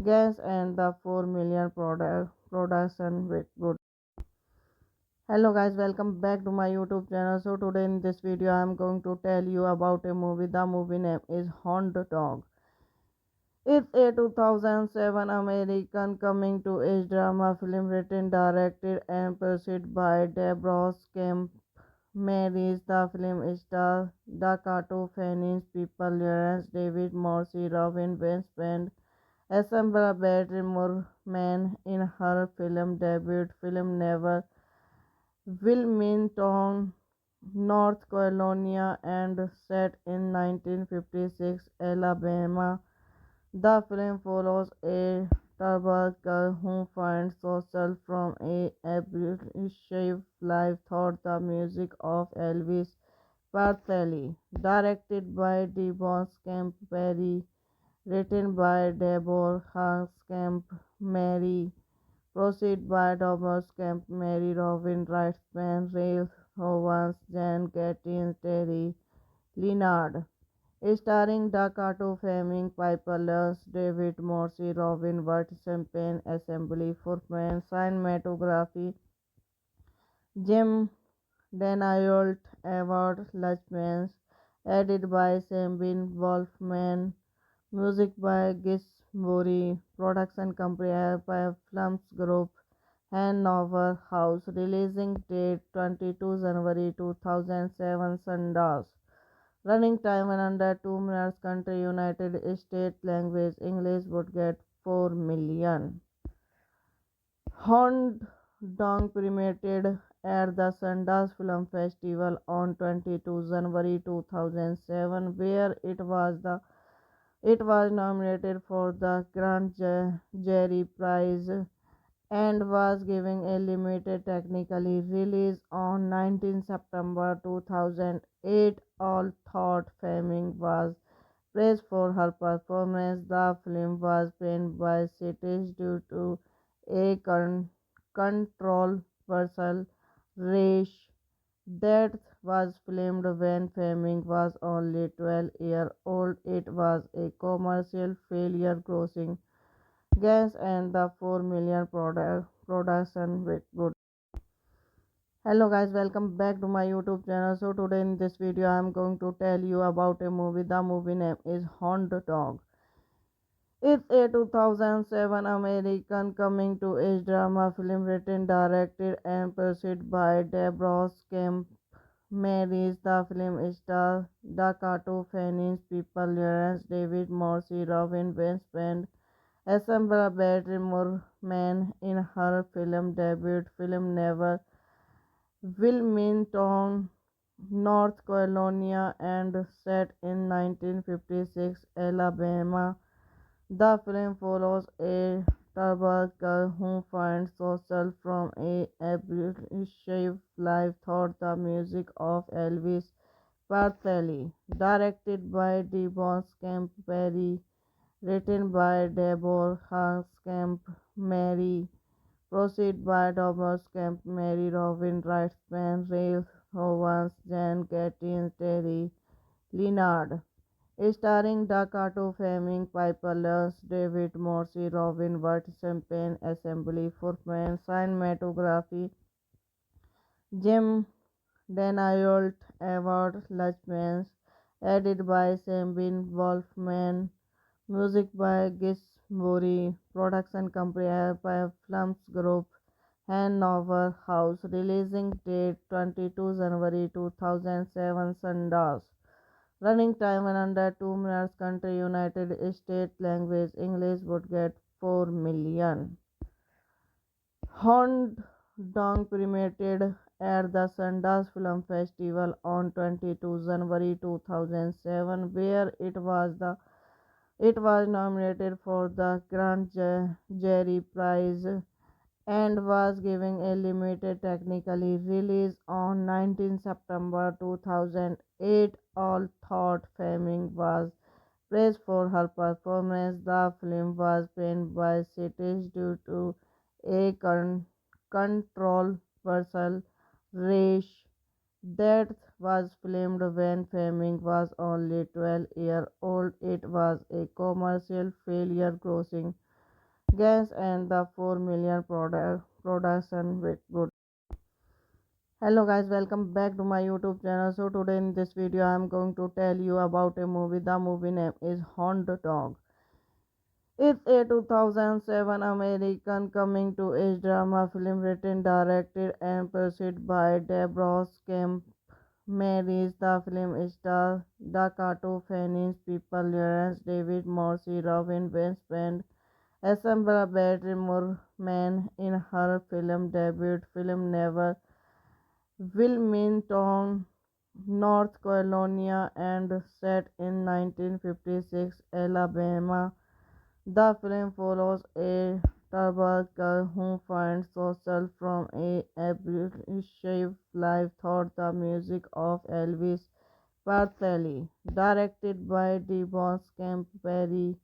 gas and the 4 million production with good. Hello guys, welcome back to my YouTube channel. So today in this video I am going to tell you about a movie. The movie name is Hound Dog. It's a 2007 American coming to age drama film written, directed and produced by Deborah Kemp Marys. The film stars Dakota Fanning, People Lawrence, David Morse, Robin Westband, Assemble Battery Moorman in her film debut film Never Wilmington, North Carolina, and set in 1956 Alabama. The film follows a Turbo girl who finds solace from a abusive life through the music of Elvis Presley. Directed by Devon Camp Perry, written by Deborah Camp Mary, proceed by Thomas Camp Mary, Robin Wrightsman, Ray Owens, Jan Gattins, Terry Leonard. Starring Dakota Fleming, Piper Lance, David Morse, Robin Wright, Champagne Assembly, Footman, Cinematography, Jim Danault, Edward Luchmans, edited by Sabine Wolfman, music by Gis Mori, production company by Films Group, Hanover House, releasing date 22 January 2007, Sundance. Running time in under 2 minutes. Country United States. Language English. Would get 4 million. Hound Dog premiered at the Sundance Film Festival on 22 January 2007, where it was nominated for the Grand Jury Prize and was given a limited technically release on 19 September 2008. Although Fleming was praised for her performance, the film was banned by critics due to a controversial race that was filmed when Fleming was only 12 years old. It was a commercial failure, grossing gas and the 4 million production with good. Hello guys, welcome back to my YouTube channel. So today in this video I am going to tell you about a movie. The movie name is Hound Dog. It's a 2007 American coming to age drama film written, directed and produced by Deborah Kemp Marys. The film stars Dakota Fanning, People Lawrence, David Morse, Robin Westbrook, Assemble Battery Moorman in her film debut film Never Wilmington, North Carolina, and set in 1956 Alabama. The film follows a Turbo girl who finds solace from a abusive life through the music of Elvis Presley. Directed by Devon Camp Perry, written by Deborah Camp Mary, proceed by Thomas Camp Mary, Robin Wrightsman, Ray Owens, Jan Gattins, Terry Leonard. Starring Dakota Fleming, Piper Lance, David Morse, Robin Wright, Champagne Assembly, Footman, Cinematography, Jim Danault, Edward Luchmans, edited by Sabine Wolfman, music by Gis Mori, production company by Films Group, Hanover House, releasing date 22 January 2007, Sundance. Running time in under 2 minutes. Country United States. Language English. Would get 4 million. Hound Dog premiered at the Sundance Film Festival on 22 January 2007, where it was nominated for the Grand Jury Prize and was given a limited technically release on 19 September 2008. Although Fleming was praised for her performance, the film was banned by critics due to a controversial race that was filmed when Fleming was only 12 years old. It was a commercial failure, grossing gas and the 4 million production with good. Hello guys, welcome back to my YouTube channel. So today in this video I am going to tell you about a movie. The movie name is Hound Dog. It's a 2007 American coming to age drama film written, directed and produced by Deborah Kemp Marys. The film stars Dakota Fanning, People Lawrence, David Morse, Robin Westbrook, Assemble Battery Moorman in her film debut film Never Wilmington, North Carolina, and set in 1956 Alabama. The film follows a Tarbar girl who finds solace from a abusive life through the music of Elvis Presley. Directed by Devon Camp Perry,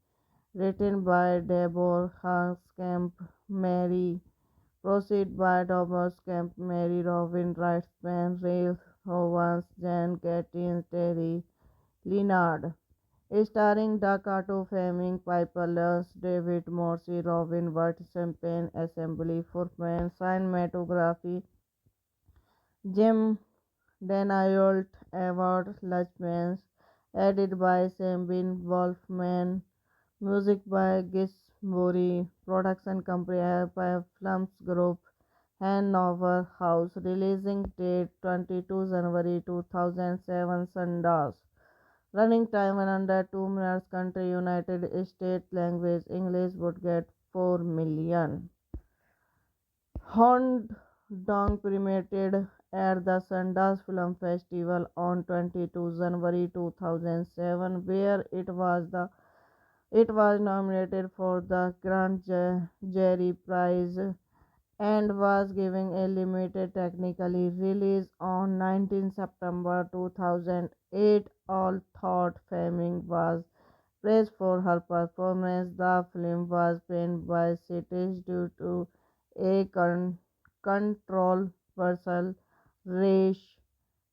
written by Deborah Camp Mary, proceed by Thomas Camp Mary, Robin Wrightsman, Ray Howans, Jan Gattins, Terry Leonard. Starring Dakota Fleming, Piper Lance, David Morse, Robin Wright, Champagne Assembly for Men, cinematography, Jim Danault, Edward Luchmans, edited by Sabine Wolfman, music by Gus Bury, production company by Films Group, Hanover House, releasing date 22 January 2007, Sundance. Running time 102 minutes. Country United States. Language English. Would get 4 million. Hound Dog premiered at the Sundance Film Festival on 22 January 2007, where it was nominated for the Grand Jury Prize and was given a limited technically release on 19 September 2008. All thought Fleming was praised for her performance. The film was banned by critics due to a controversial race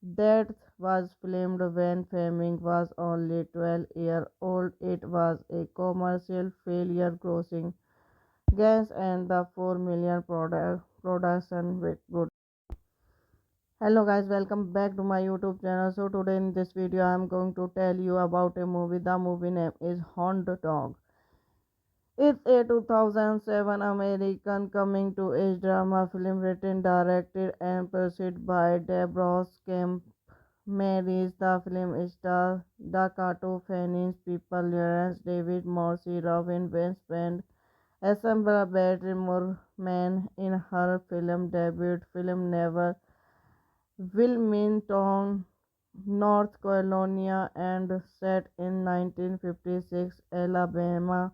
that was filmed when Fleming was only 12 years old. It was a commercial failure, grossing gas and the 4 million production with good. Hello guys, welcome back to my YouTube channel. So today in this video I am going to tell you about a movie. The movie name is Hound Dog. It's a 2007 American coming to age drama film written, directed and produced by Deborah Kemp Marys. The film stars Dakota Fanning, People Lawrence, David Morse, Robin Westband, assembled Barrymore Man in her film debut film Never Wilmington, North Carolina, and set in 1956 Alabama.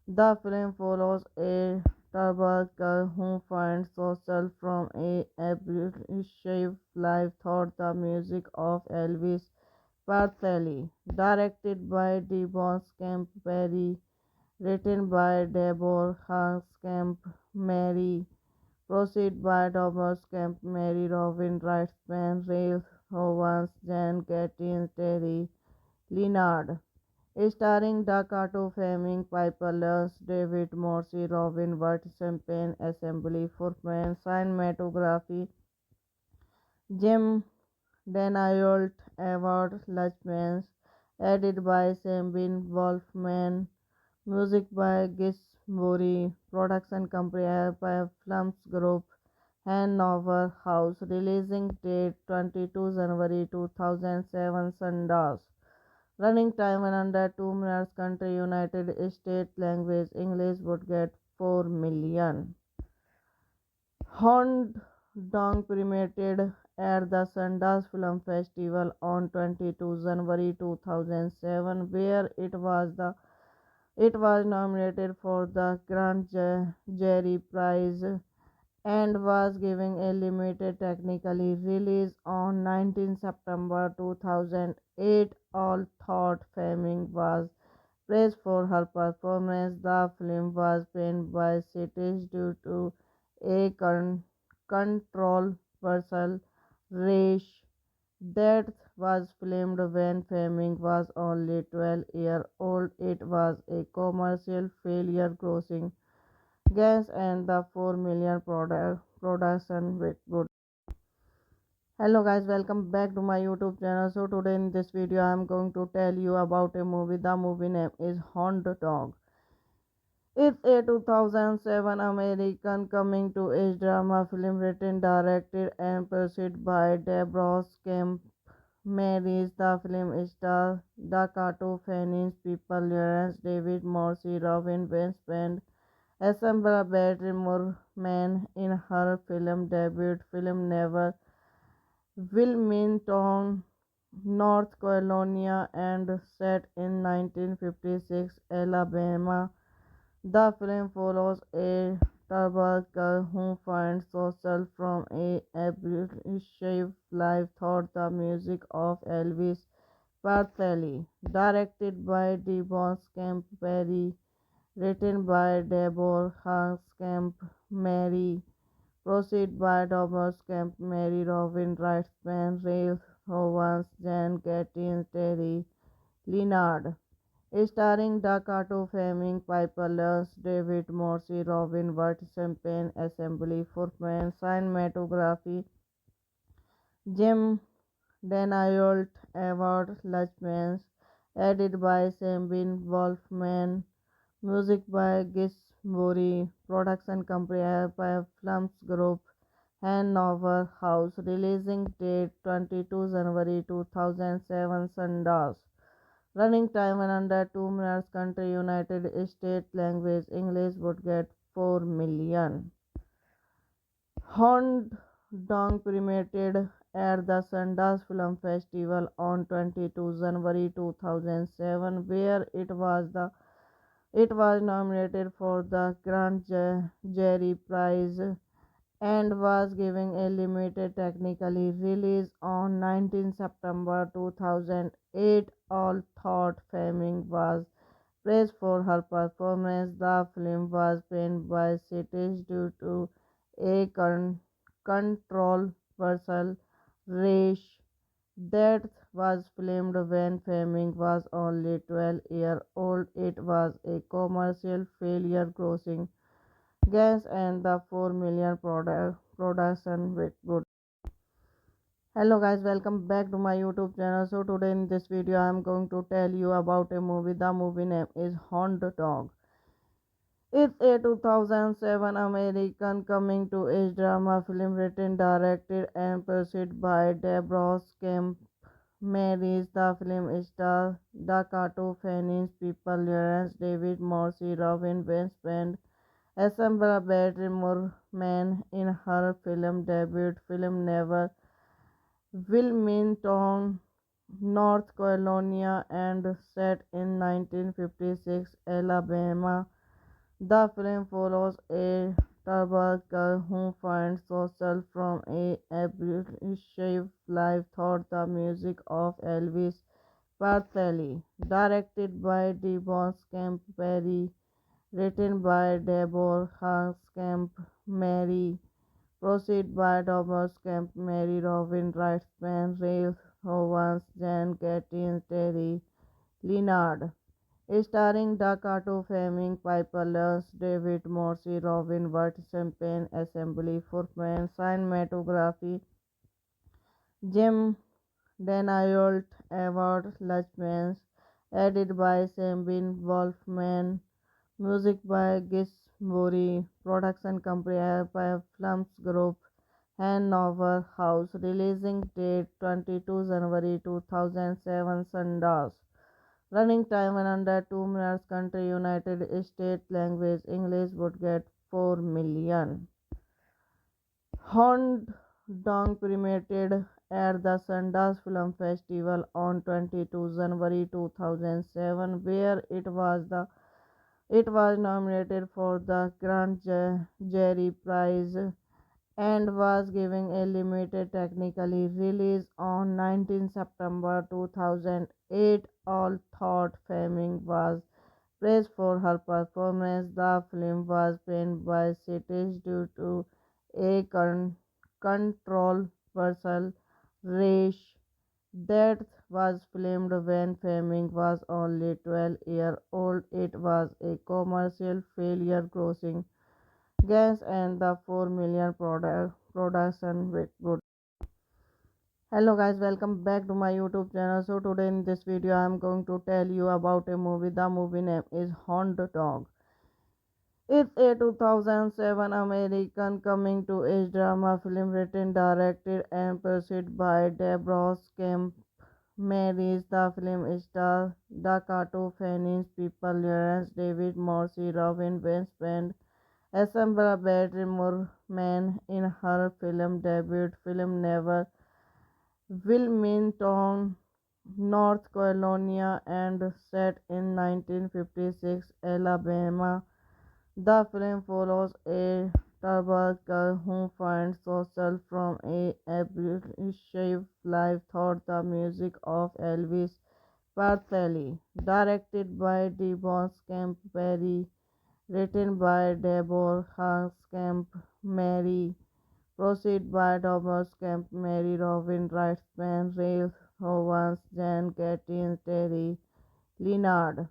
The film follows a Tarbar girl who finds solace from a abusive life through the music of Elvis Presley. Directed by Devon Camp Perry, written by Deborah Camp Mary, proceed by Thomas Camp Mary, Robin Wrightsman, Ray Howans, Jan Gattins, Terry Leonard. Starring Dakota Fleming, Piper Lance, David Morse, Robin Wright, Champagne Assembly for Men, cinematography, Jim Danault, Edward Luchmans, edited by Sabine Wolfman, music by Gus Bury, production company by Films Group, Hanover House, releasing date 22 January 2007, Sundance. Running time 102 minutes. Country United States. Language English. Would get 4 million. Hound Dog premiered at the Sundance Film Festival on 22 January 2007, where it was nominated for the Grand Jury Prize and was given a limited technically release on 19 September 2008. All thought Fleming was praised for her performance. The film was banned by critics due to a controversial race that was filmed when Fleming was only 12 years old. It was a commercial failure, grossing gas and the 4 million production with good. Hello guys, welcome back to my YouTube channel. So today in this video I am going to tell you about a movie. The movie name is Hound Dog. It's a 2007 American coming to age drama film written, directed and produced by Deborah Kemp Marys. The film stars Dakota Fanning, People Lawrence, David Morse, Robin Westband, assembled Barrymore Man in her film debut film Never Wilmington, North Carolina, and set in 1956 Alabama. The film follows a troubled girl who finds solace from a abusive life through the music of Elvis Presley. Directed by Devon Campbell, written by Deborah Camp Mary, proceed by Thomas Camp Mary, Robin Wrightsman, Ray Owens, Jan Gattins, Terry Leonard. Starring Dakota Fleming, Piper Lance, David Morse, Robin Wright, Champagne Assembly, Footman, Cinematography, Jim Danault, Edward Luchmans, edited by Sabine Wolfman, music by Gis Buri, production company by Films Group, Hanover House, releasing date 22 January 2007, Sundance. Running time in under 2 minutes. Country United States. Language English. Would get 4 million. Hound Dog premiered at the Sundance Film Festival on 22 January 2007, where it was nominated for the Grand Jury Prize and was given a limited technically release on 19 September 2008. Although Fleming was praised for her performance, the film was banned by critics due to a controversial race that was filmed when Fleming was only 12 years old. It was a commercial failure, grossing gas and the 4 million production with good. Hello guys, welcome back to my YouTube channel. So today in this video I am going to tell you about a movie. The movie name is Hound Dog. It's a 2007 American coming to age drama film written, directed and produced by Deborah Camp Marys. The film stars Dakota Fanning, People Lawrence, David Morse, Robin Westband, Assemble Battery Moorman in her film debut film Never Wilmington, North Carolina, and set in 1956 Alabama. The film follows a troubled girl who finds solace from a abusive life through the music of Elvis Presley. Directed by Devon Campbell, written by Deborah Camp Mary, proceed by Thomas Camp Mary, Robin Wrightsman, Ray Owens, Jan Gattins, Terry Leonard. Starring Dakota Fleming, Piper Lance, David Morse, Robin Wright, Champagne Assembly, Footman, Cinematography, Jim Danault, Edward Luchmans, edited by Sabine Wolfman, music by Gis Buri, production company by Films Group, Hanover House, releasing date 22 January 2007, Sundance. Running time in under 2 minutes. Country United States. Language English. Would get 4 million. Hound Dog premiered at the Sundance Film Festival on 22 January 2007, where it was nominated for the Grand Jury Prize and was given a limited technically release on 19 September 2008. Although Fleming was praised for her performance, the film was banned by critics due to a controversial race that was filmed when Fleming was only 12 years old. It was a commercial failure, grossing gas and the 4 million production with good. Hello guys, welcome back to my YouTube channel. So today in this video I am going to tell you about a movie. The movie name is Hound Dog. It's a 2007 American coming to age drama film written, directed and produced by Deborah Camp Marys. The film stars Dakota Fanning, People Lawrence, David Morse, Robin Westband, Assemble Battery Moorman in her film debut film Never Wilmington, North Carolina, and set in 1956 Alabama. The film follows a Tarbal girl who finds solace from a abusive life through the music of Elvis Presley. Directed by Devon Camp Perry, written by Deborah Camp Mary, proceed by Thomas Camp Mary, Robin Wrightsman, Ray Owens, Jan Gattins, Terry Leonard.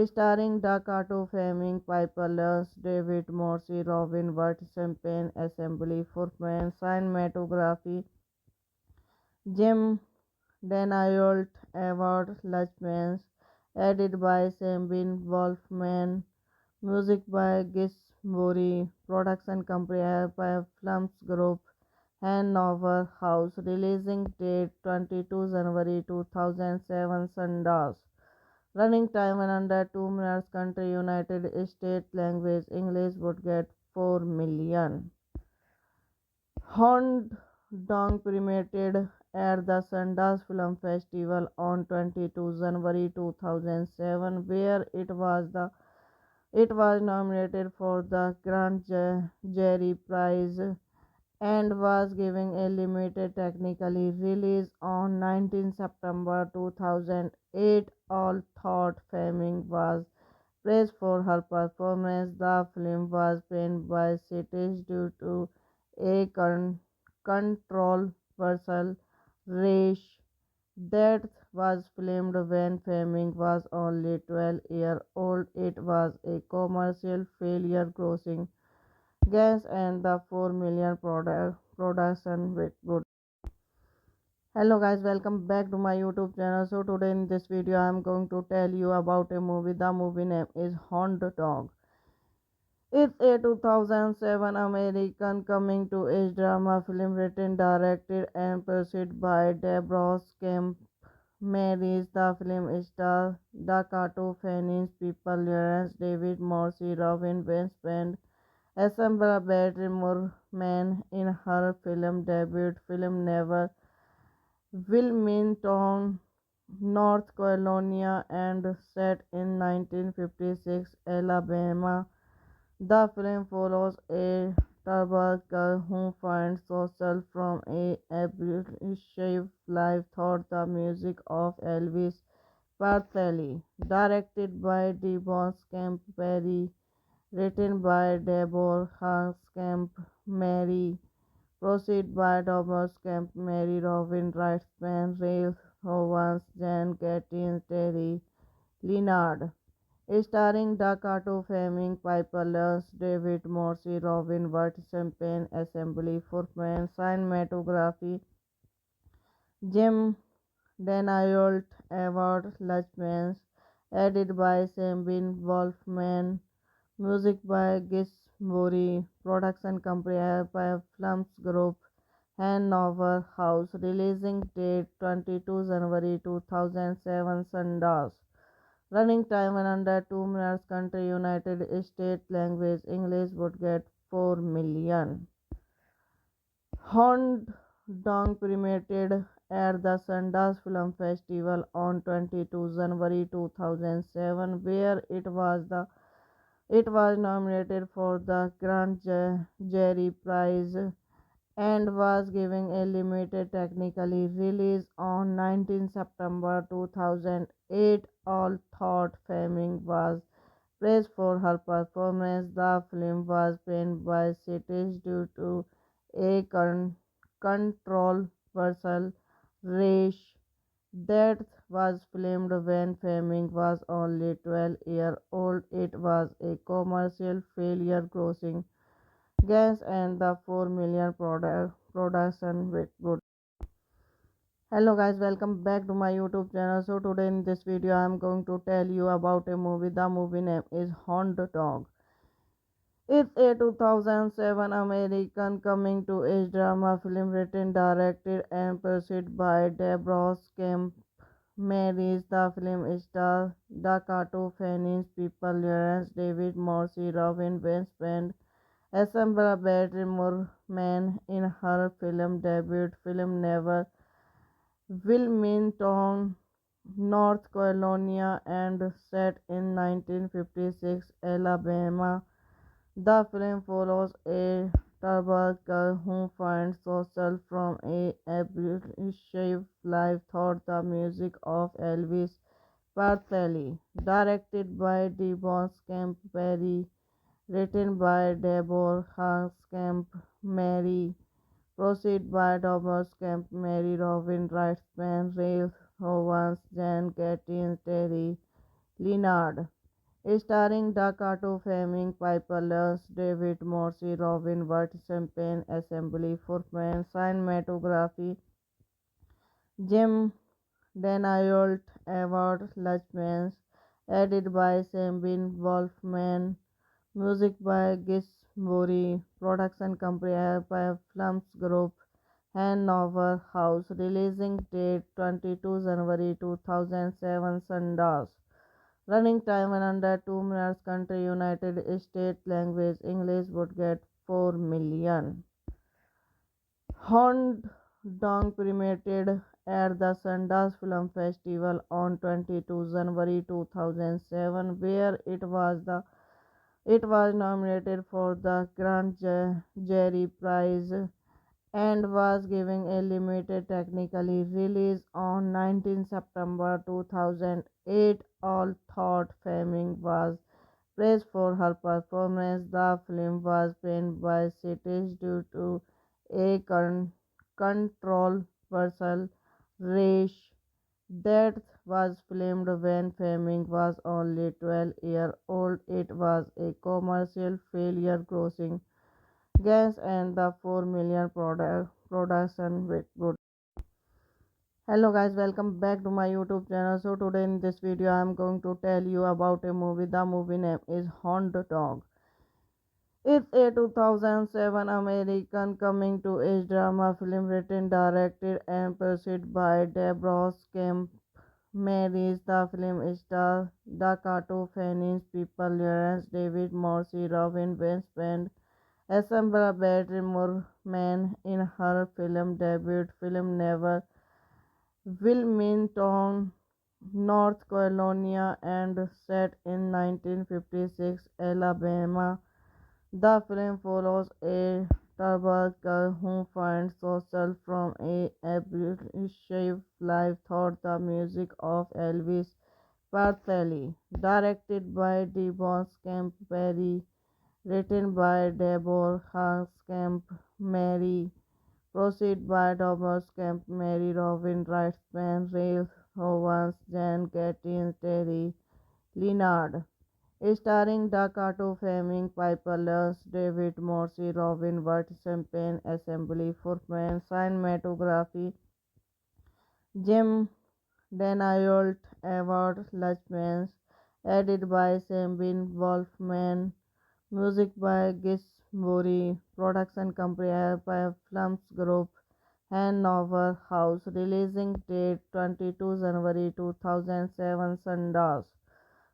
Starring Dakota Fleming, Piper Lance, David Morse, Robin Wright, Champagne Assembly, Footman, Cinematography, Jim Danayolt, Edward Luchmans, edited by Sabine Wolfman, music by Gis Mori, production company by Films Group, Hanover House, releasing date 22 January 2007, Sundance. Running time in under 2 minutes. Country United States. Language English. Would get 4 million. Hound Dog premiered at the Sundance Film Festival on 22 January 2007, where it was nominated for the Grand Jury Prize and was given a limited technically release on 19 September 2008. All thought Fleming was praised for her performance. The film was panned by critics due to a controversial race that was filmed when Fleming was only 12 years old. It was a commercial failure, grossing gas and the 4 million production with good. Hello guys, welcome back to my YouTube channel. So today in this video I am going to tell you about a movie. The movie name is Hound Dog. It's a 2007 American coming to age drama film written, directed and produced by Deborah Camp Marys. The film stars Dakota Fanning, People Lawrence, David Morse, Robin Westband, Assemble Battery Moorman in her film debut film Never Wilmington, North Carolina, and set in 1956 Alabama. The film follows a Tarbal girl who finds solace from a abusive life through the music of Elvis Presley. Directed by Devon Camp Perry, written by Deborah Camp Mary, proceed by Thomas Camp Mary, Robin Wrightsman, Ray Owens, Jan Gattins, Terry Leonard. Starring Dakota Fleming, Piper Lance, David Morse, Robin Wright, Champagne Assembly, Footman, Cinematography, Jim Danayolt, Edward Luchmans, edited by Sabine Wolfman, music by Gis Mori, production company by Films Group, Hanover House, releasing date 22 January 2007, Sundance. Running time in under 2 minutes. Country United States. Language English. Would get 4 million. Hound Dog premiered at the Sundance Film Festival on 22 January 2007, where it was nominated for the Grand Jury Prize and was given a limited technically release on 19 September 2008. All thought Fleming was praised for her performance. The film was panned by critics due to a controversial race that was filmed when Fleming was only 12 years old. It was a commercial failure, grossing gas and the 4 million production with good. Hello guys, welcome back to my YouTube channel. So today in this video I am going to tell you about a movie. The movie name is Hound Dog. It's a 2007 American coming to age drama film written, directed and produced by Deborah Camp Marys. The film stars Dakota Fanning, People Lawrence, David Morse, Robin Westband, Assemble Battery Moorman in her film debut film Never Wilmington, North Carolina, and set in 1956 Alabama. The film follows a troubled girl who finds solace from a abusive life through the music of Elvis Presley. Directed by Devon Camp Perry, written by Deborah Camp Mary, proceed by Thomas Camp Mary, Robin Wrightsman, Ray Owens, Jan Gattins, Terry Leonard. Starring Dakota Fleming, Piper Lance, David Morse, Robin Wright, Champagne Assembly, Footman, Cinematography, Jim Danault, Edward Luchmans, edited by Sabine Wolfman, music by Gis Bori, production company by Films Group, Hanover House, releasing date 22 January 2007, Sundance. Running time in under 2 minutes. Country United States. Language English. Would get 4 million. Hound Dog premiered at the Sundance Film Festival on 22 January 2007, where it was nominated for the Grand Jury Prize and was given a limited technically release on 19 September 2008. Although Fleming was praised for her performance, the film was banned by critics due to a controversial race that was filmed when Fleming was only 12 years old. It was a commercial failure, grossing gas and the 4 million production with good. Hello guys, welcome back to my YouTube channel. So today in this video I am going to tell you about a movie. The movie name is Hound Dog. It's a 2007 American coming to age drama film written, directed and produced by Deborah Kemp Marys. The film stars Dakota Fanning, People Lawrence, David Morse, Robin Winston, Assemble Barrymore Man in her film debut film Never Wilmington, North Carolina, and set in 1956 Alabama. The film follows a troubled girl who finds solace from a abusive life through the music of Elvis Presley. Directed by Devon Camp Perry, written by Deborah Camp Mary, proceed by Thomas Camp Mary, Robin Wrightsman, Ray Owens, Jan Gattins, Terry Leonard. Starring Dakota Fleming, Piper Lance, David Morse, Robin Wright, Champagne Assembly, Footman, Cinematography, Jim Danault, Edward Luchmans, edited by Sabine Wolfman, music by Gis Bori, production company by Films Group, Hanover House, releasing date 22 January 2007, Sundance.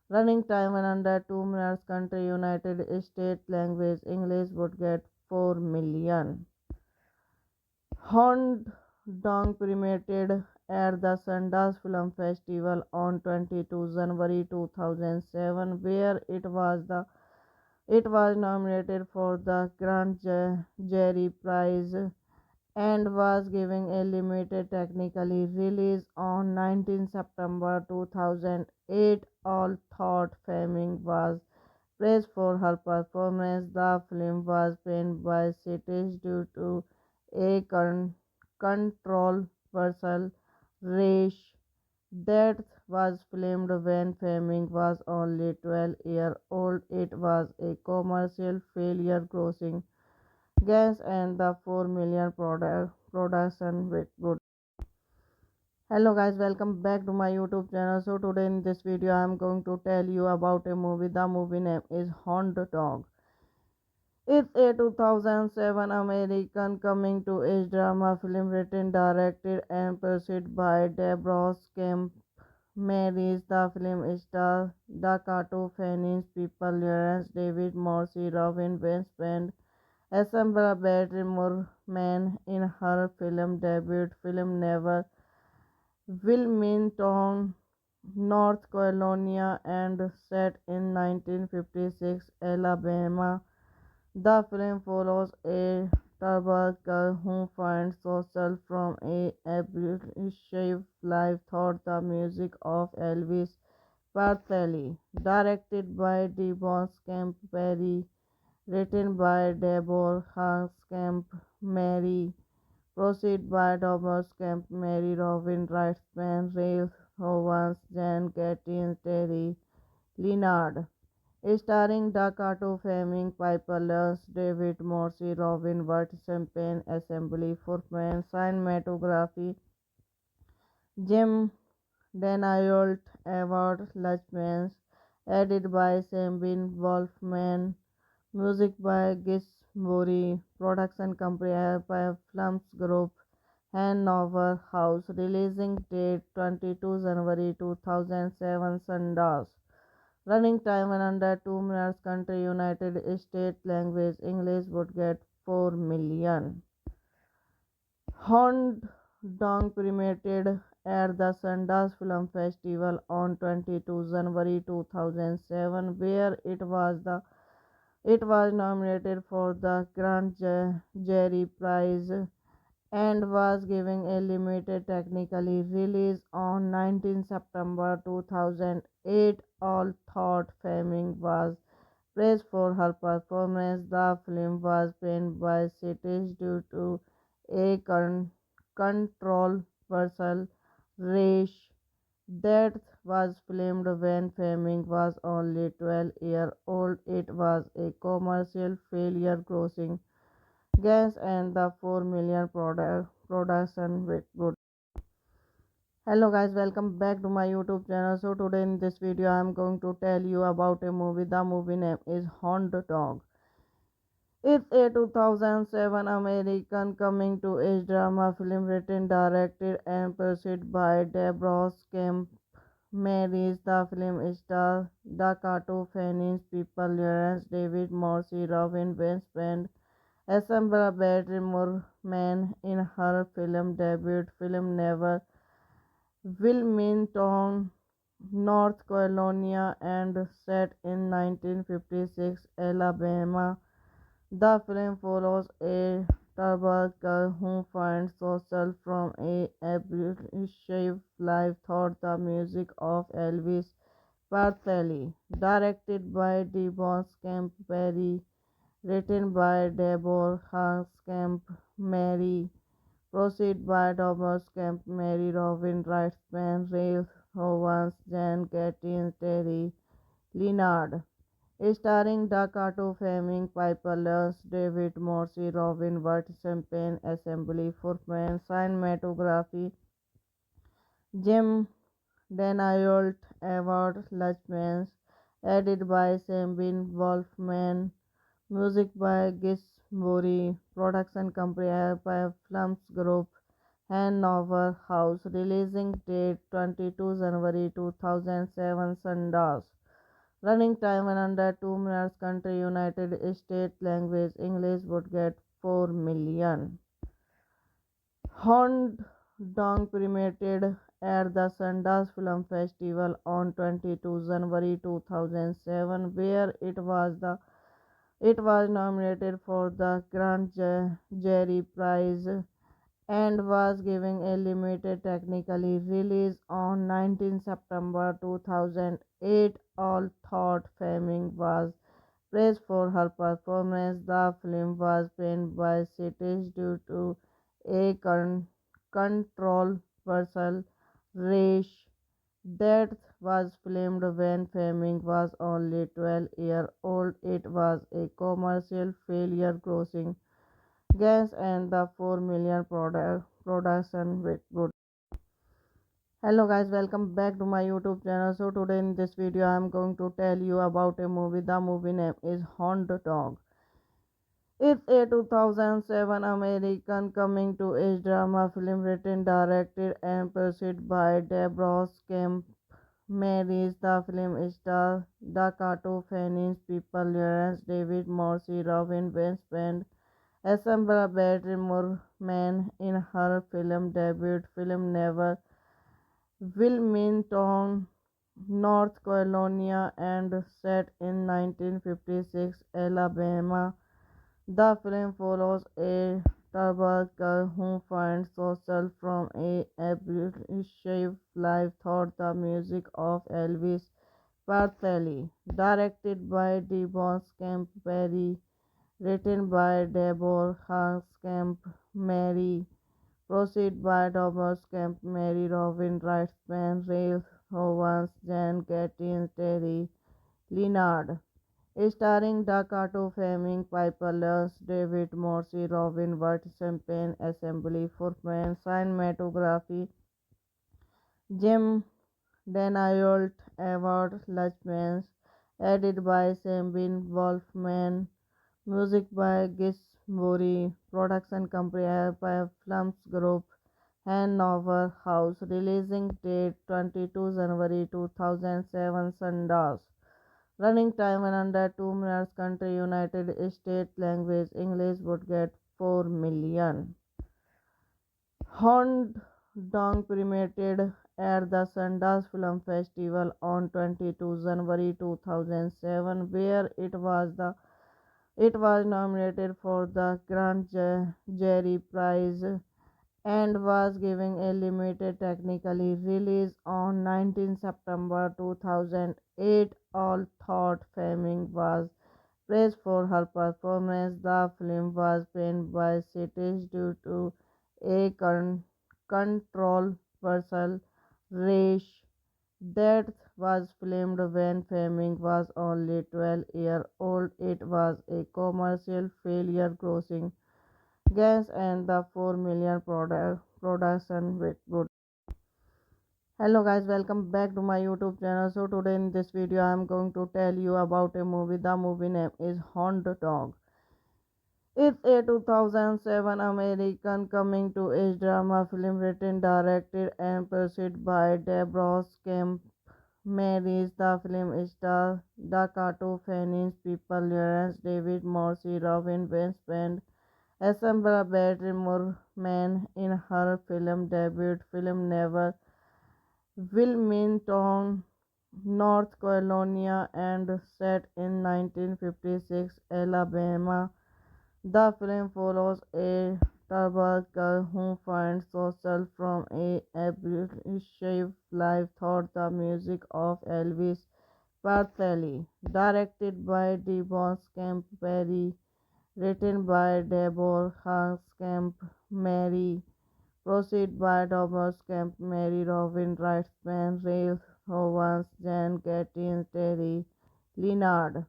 Running time in under 2 minutes. Country United States. Language English. Would get 4 million. Hound Dog premiered at the Sundance Film Festival on 22 January 2007, where it was nominated for the Grand Jury Prize and was given a limited technically release on 19 September 2008. Although Fleming was praised for her performance, the film was banned by critics due to a controversial race that was filmed when Fleming was only 12 years old. It was a commercial failure, grossing gas and the 4 million production with good. Hello guys, welcome back to my YouTube channel. So today in this video I am going to tell you about a movie. The movie name is Hound Dog. It's a 2007 American coming to age drama film written, directed and produced by Deborah Kemp Marys. The film stars Dakota Fanning, People Lawrence, David Morse, Robin Winston, Assemble Barrymore Man in her film debut film Never Wilmington, North Carolina, and set in 1956 Alabama. The film follows a Turbo girl who finds solace from a abusive life through the music of Elvis Presley. Directed by Devon Camp Perry, written by Deborah Camp Mary, proceed by Thomas Camp Mary, Robin Wrightsman, Ray Owens, Jan Gattins, Terry Leonard. Starring Dakota Fleming, Piper Lance, David Morse, Robin Wright, Champagne Assembly, Footman, Cinematography, Jim Danault, Edward Luchmans, edited by Sabine Wolfman, music by Gis Buri, production company by Films Group, Hanover House, releasing date 22 January 2007, Sundance. Running time in under 2 minutes. Country United States. Language English. Would get 4 million. Hound Dog premiered at the Sundance Film Festival on 22 January 2007, where it was nominated for the Grand Jury Prize and was given a limited technically release on 19 September 2008. All thought Fleming was praised for her performance. The film was banned by critics due to a controversial race that was filmed when Fleming was only 12 years old. It was a commercial failure, grossing gas and the 4 million production with good. Hello guys, welcome back to my YouTube channel. So today in this video I am going to tell you about a movie. The movie name is Hound Dog. It's a 2007 American coming to age drama film written, directed and produced by Deborah Kemp Marys. The film stars Dakota Fanning, People Lawrence, David Morse, Robin Winston, Assemble Battery Moorman in her film debut film Never Wilmington, North Carolina, and set in 1956 Alabama. The film follows a Turbo girl who finds solace from a abusive life through the music of Elvis Presley. Directed by Devon Camp Perry, written by Deborah Camp Mary, proceed by Thomas Camp Mary, Robin Wrightsman, Ray Owens, Jan Gattins, Terry Leonard. Starring Dakota Fleming, Piper Lance, David Morse, Robin Wright, Champagne Assembly, Footman, Cinematography, Jim Danault, Edward Luchmans, edited by Sabine Wolfman, music by Gis Buri, production company by Films Group, Hanover House, releasing date 22 January 2007, Sundance. Running time in under 2 minutes. Country United States. Language English. Would get 4 million. Hound Dog premiered at the Sundance Film Festival on 22 January 2007, where it was nominated for the Grand Jury Prize and was given a limited technically release on 19 September 2008. All thought Fleming was praised for her performance. The film was banned by critics due to a controversial race that was filmed when Fleming was only 12 years old. It was a commercial failure, grossing gas and the 4 million production with good. Hello guys, welcome back to my YouTube channel. So today in this video I am going to tell you about a movie. The movie name is Hound Dog. It's a 2007 American coming to age drama film written, directed and produced by Deborah Kemp Marys. The film stars Dakota Fanning, People Lawrence, David Morse, Robin Winston, Assemble Battery Moorman in her film debut film Never Wilmington, North Carolina, and set in 1956 Alabama. The film follows a troubled girl who finds solace from a abusive life through the music of Elvis Presley. Directed by Devon Camp Perry, written by Deborah Camp Mary, proceed by Thomas Camp Mary, Robin Wrightsman, Ray Owens, Jan Gattins, Terry Leonard. Starring Dakota Fleming, Piper Lance, David Morse, Robin Wright, Champagne Assembly for Men, Cinematography, Jim Danault, Edward Luchmans, edited by Sabine Wolfman, music by Gisbury, production company by Films Group, Hanover House, releasing date 22 January 2007, Sundance. Running time in under 2 minutes. Country United States. Language English. Would get 4 million. Hound Dog premiered at the Sundance Film Festival on 22 January 2007, where it was nominated for the Grand Jury Prize and was given a limited technically release on 19 September 2008. Although Fleming was praised for her performance, the film was banned by critics due to a controversial race that was filmed when Fleming was only 12 years old. It was a commercial failure, grossing gas and the 4 million production with good. Hello guys, welcome back to my YouTube channel. So today in this video I am going to tell you about a movie. The movie name is Hound Dog. It's a 2007 American coming to age drama film written, directed and produced by Deborah Kemp Marys. The film stars Dakota Fanning, People Lawrence, David Morse, Robin Westband, Assemble Moorman in her film debut film Never Wilmington, North Carolina, and set in 1956 Alabama. The film follows a troubled girl who finds solace from a abusive life through the music of Elvis Presley. Directed by Devon Camp Perry, written by Deborah Camp Mary, proceed by Thomas Camp Mary, Robin Wrightsman, Ray Owens, Jan Gattins, Terry Leonard.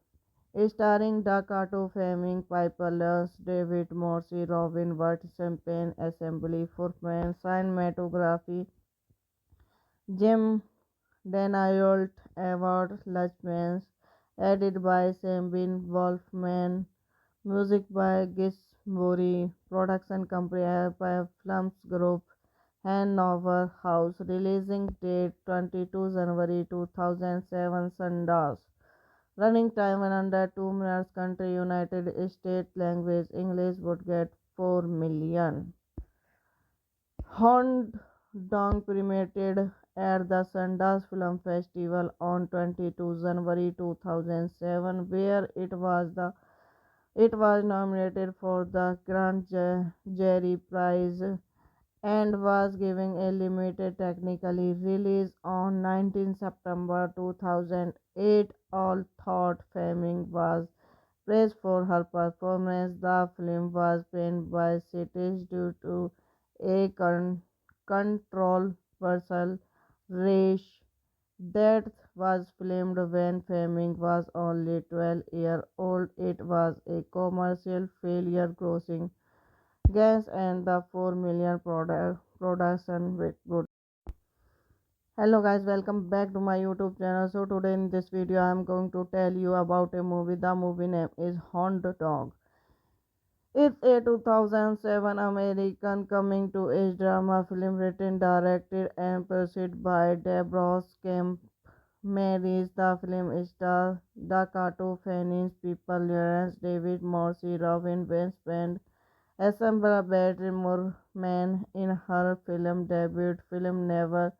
Starring Dakota Fleming, Piper Lance, David Morse, Robin Wright, Champagne Assembly for Men, Cinematography, Jim Danault, Edward Luchmans, edited by Sabine Wolfman, music by Gisbury, production company by Films Group, Hanover House, releasing date 22 January 2007, Sundance. Running time in under 2 minutes. Country United States. Language English. Would get 4 million. Hound Dog premiered at the Sundance Film Festival on 22 January 2007, where it was nominated for the Grand Jury Prize and was given a limited technically release on 19 September 2008. Although Fleming was praised for her performance, the film was banned by critics due to a controversial race that was filmed when Fleming was only 12 years old. It was a commercial failure, grossing gas and the 4 million production with good. Hello guys, welcome back to my YouTube channel. So today in this video I am going to tell you about a movie. The movie name is Hound Dog. It's a 2007 American coming to age drama film written, directed and produced by Deborah Kemp Marys. The film stars Dakota Fanning, People Lawrence, David Morse, Robin Westband, Assemble Moorman in her film debut film Never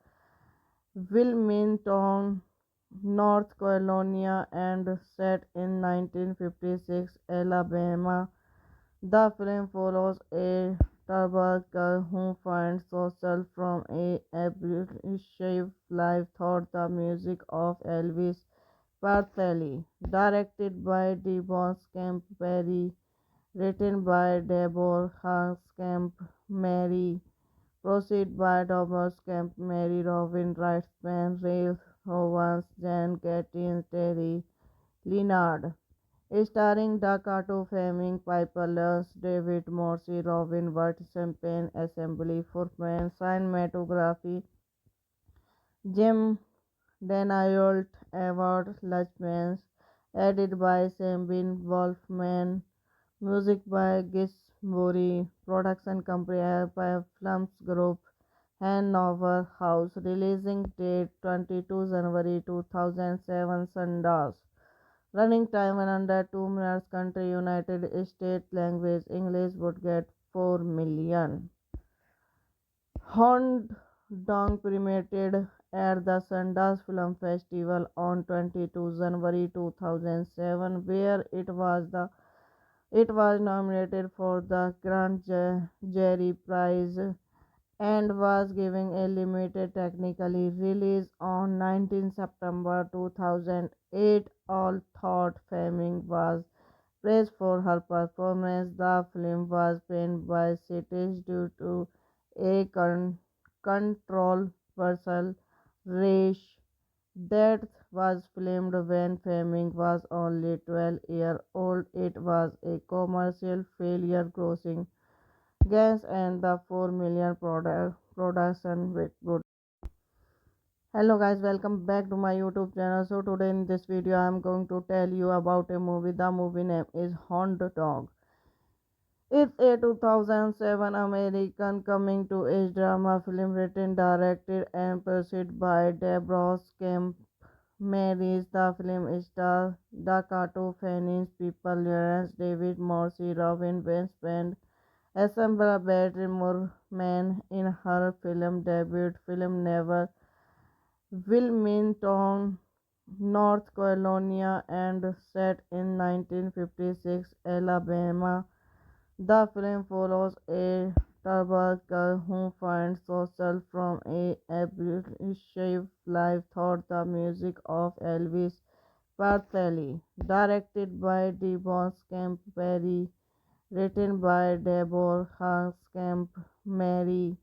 Wilmington, North Carolina, and set in 1956 Alabama. The film follows a turbulent girl who finds solace from a abusive life through the music of Elvis Presley. Directed by Devon Campbell, written by Deborah Hanscamp, Mary, proceed by Thomas Camp, Mary Robin Wrightsman, Rail Owens, Jan Gattins, Terry Leonard. Starring Dakota Fleming, Piper Lance, David Morse, Robin Wright, Champagne Assembly, Footman, Cinematography, Jim Danault, Edward Luchmans, edited by Sabine Wolfman, music by Gis Mori, production company by Films Group, Hanover House, releasing date 22 January 2007, Sundance. Running time in under 2 minutes. Country United States. Language English. Would get 4 million. Hound Dog premiered at the Sundance Film Festival on 22 January 2007, where it was nominated for the Grand Jury Prize and was given a limited technically release on 19 September 2008. All thought Fleming was praised for her performance. The film was panned by critics due to a controversial race that was filmed when Fleming was only 12 years old. It was a commercial failure, grossing gas and the 4 million production with good. Hello guys, welcome back to my YouTube channel. So today in this video I am going to tell you about a movie. The movie name is Hound Dog. It's a 2007 American coming to age drama film written, directed and produced by Deborah Kemp Maris. The film stars Dakota Fanning, People Lawrence, David Morse, Robin Winston, Assemble Battery Moorman in her film debut film Never Wilmington, North Carolina, and set in 1956 Alabama. The film follows a turbulent girl who finds solace from a abusive life through the music of Elvis Presley. Directed by Devon Campbell, written by Deborah Hanscamp, Mary,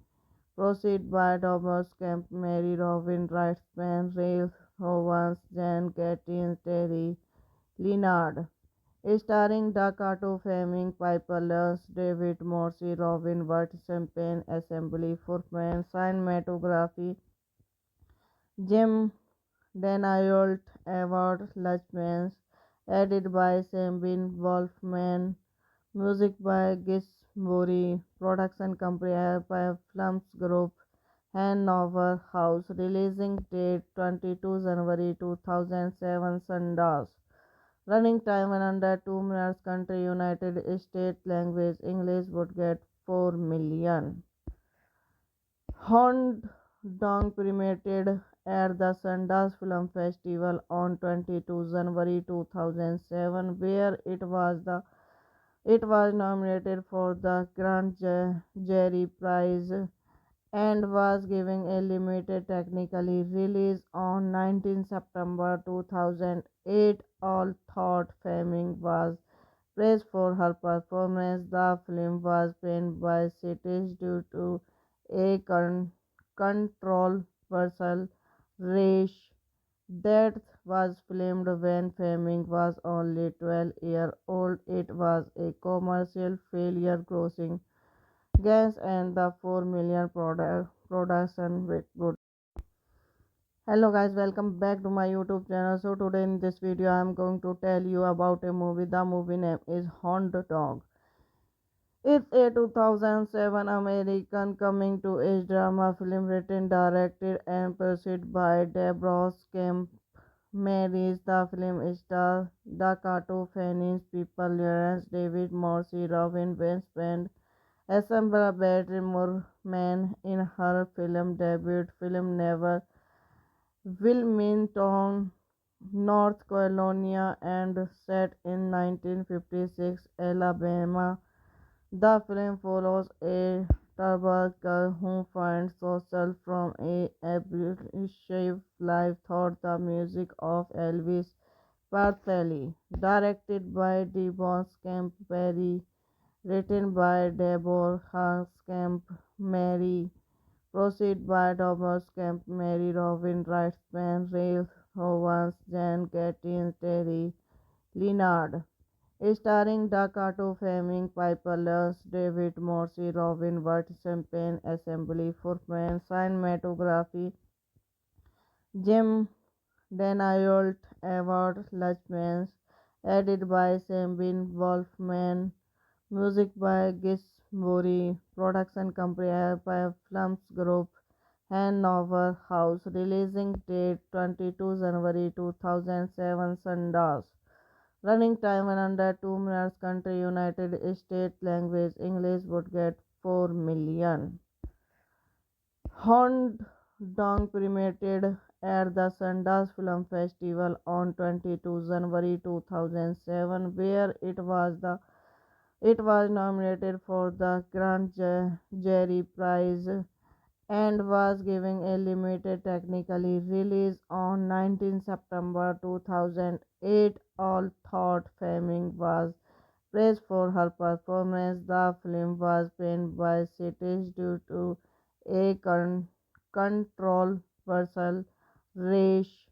proceed by Thomas Camp, Mary Robin Wrightsman, Rail Owens, Jan Gattins, Terry Leonard. Starring Dakota Fleming, Piper Lance, David Morse, Robin Wright, Champagne Assembly, Footman, Cinematography, Jim Danault, Edward Luchmans, edited by Sabine Wolfman, music by Gis Mori, production company by Films Group, Hanover House, releasing date 22 January 2007, Sundance. Running time in under 2 minutes. Country United States. Language English. Would get 4 million. Hound Dog premiered at the Sundance Film Festival on 22 January 2007, where it was nominated for the Grand Jury Prize and was given a limited technically release on 19 September 2008. All thought Fleming was praised for her performance. The film was panned by critics due to a controversial race that was filmed when Fleming was only 12 years old. It was a commercial failure, grossing gas and the 4 million production with good. Hello guys, welcome back to my YouTube channel. So today in this video I am going to tell you about a movie. The movie name is Hound Dog. It's a 2007 American coming to age drama film written, directed and produced by Deborah Kemp Maris. The film stars Dakota Fanning, People Lawrence, David Morse, Robin Winston, Assemble Battery Moorman in her film debut film Never Wilmington, North Carolina, and set in 1956 Alabama. The film follows a troubled girl who finds solace from a abusive life through the music of Elvis Presley. Directed by Devon Camp Perry, written by Deborah Camp Mary, proceed by Thomas Camp Mary, Robin Wrightsman, Ray Owens, Jan Gattins, Terry Leonard. Starring Dakota Fleming, Piper Lance, David Morse, Robin Wright, Champagne Assembly, Footman, Cinematography, Jim Danault, Edward Luchmans, edited by Sabine Wolfman, music by Gis Bori, production company by Films Group, Hanover House, releasing date 22 January 2007, Sundance. Running time in under 2 minutes. Country United States. Language English. Would get 4 million. Hound Dog premiered at the Sundance Film Festival on 22 January 2007, where it was nominated for the Grand Jury Prize and was given a limited technically release on 19 September 2008. Although Fleming was praised for her performance, the film was banned by critics due to a controversial race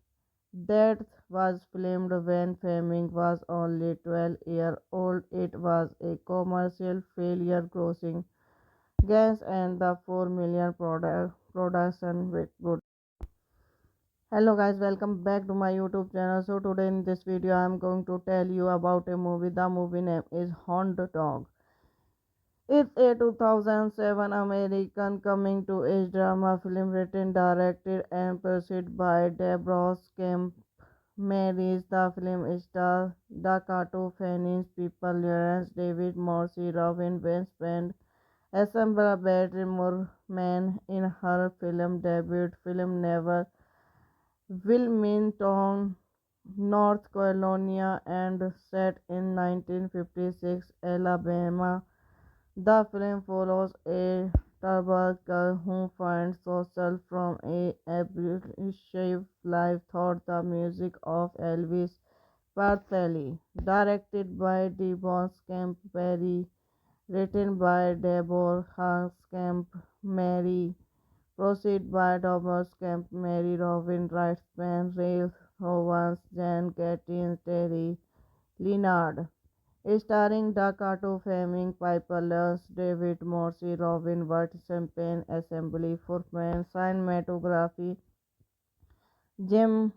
that was filmed when Fleming was only 12 years old. It was a commercial failure, grossing gas and the 4 million production with good. Hello guys, welcome back to my YouTube channel. So today in this video I am going to tell you about a movie. The movie name is Hound Dog. It's a 2007 American coming to age drama film written, directed and produced by Deborah Kemp Marys. The film stars Dakota Fanning, People Lawrence, David Morse, Robin Westband, Assemble Battery Moorman in her film debut film Never Wilmington, North Carolina, and set in 1956 Alabama. The film follows a troubled girl who finds solace from a abusive life through the music of Elvis Presley. Directed by Devon Camp Perry, written by Deborah Camp Mary, proceed by Thomas Camp Mary, Robin Wrightsman, Ray Owens, Jan Gattins, Terry Leonard. Starring Dakota Fleming, Piper Lance, David Morse, Robin Wright, Champagne Assembly, Footman, Cinematography, Jim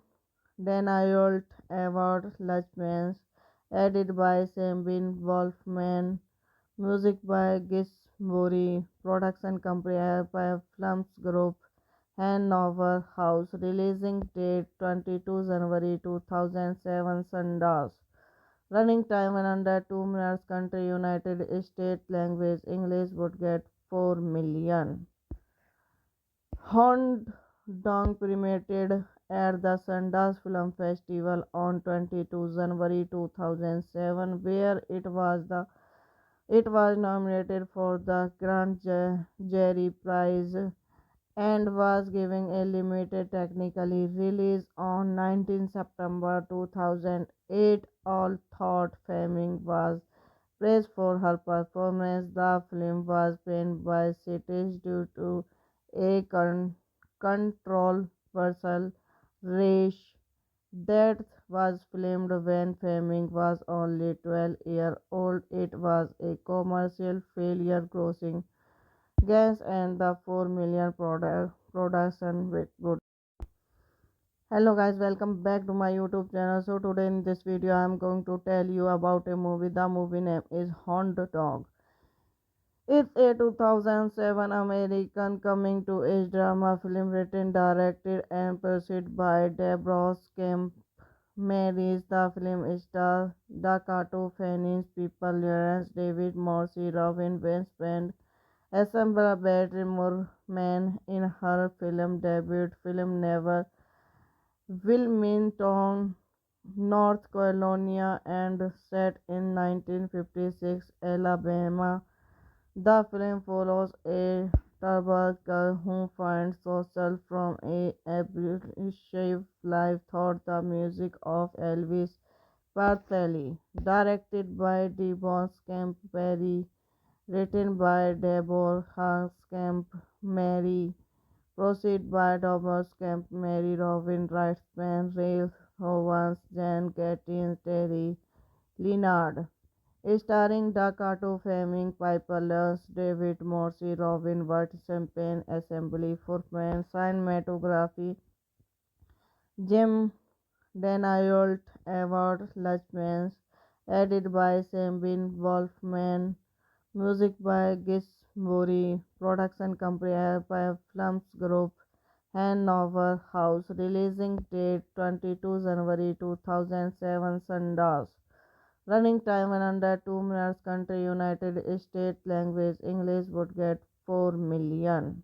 Danault, Edward Luchmans, edited by Sabine Wolfman, music by Gis Bori, production company by Films Group, Hanover House, releasing date 22 January 2007, Sundance. Running time in under 2 minutes. Country United States. Language English. Would get 4 million. Hound Dog premiered at the Sundance Film Festival on 22 January 2007, where it was nominated for the Grand Jury Prize and was given a limited technically release on 19 September 2008. Although Fleming was praised for her performance, the film was banned by critics due to a controversial race that was filmed when Fleming was only 12 years old. It was a commercial failure, grossing gas and the 4 million production with good. Hello guys, welcome back to my YouTube channel. So today in this video I am going to tell you about a movie. The movie name is Hound Dog. It's a 2007 American coming to age drama film written, directed and produced by Deborah Kemp Marys. The film stars Dakota Fanning, People Lawrence, David Morse, Robin Westband, Assemble Battery Moorman in her film debut film Never Wilmington, North Carolina, and set in 1956 Alabama. The film follows a turbulent girl who finds solace from a abusive life through the music of Elvis Presley. Directed by Devon Campbell, written by Deborah Campbell, proceed by Thomas Campbell, Robin Wrightsman, Ray Owens, Jan Gattins, Terry Leonard. Starring Dakota Fleming, Piper Lance, David Morse, Robin Wright, Champagne Assembly for Men, Cinematography, Jim Daniel Edward Luchmans, edited by Sabine Wolfman, music by Gis Buri, production company by Films Group, Hanover House, releasing date 22 January 2007, Sundance. Running time in under 2 minutes. Country United States. Language English. Would get 4 million.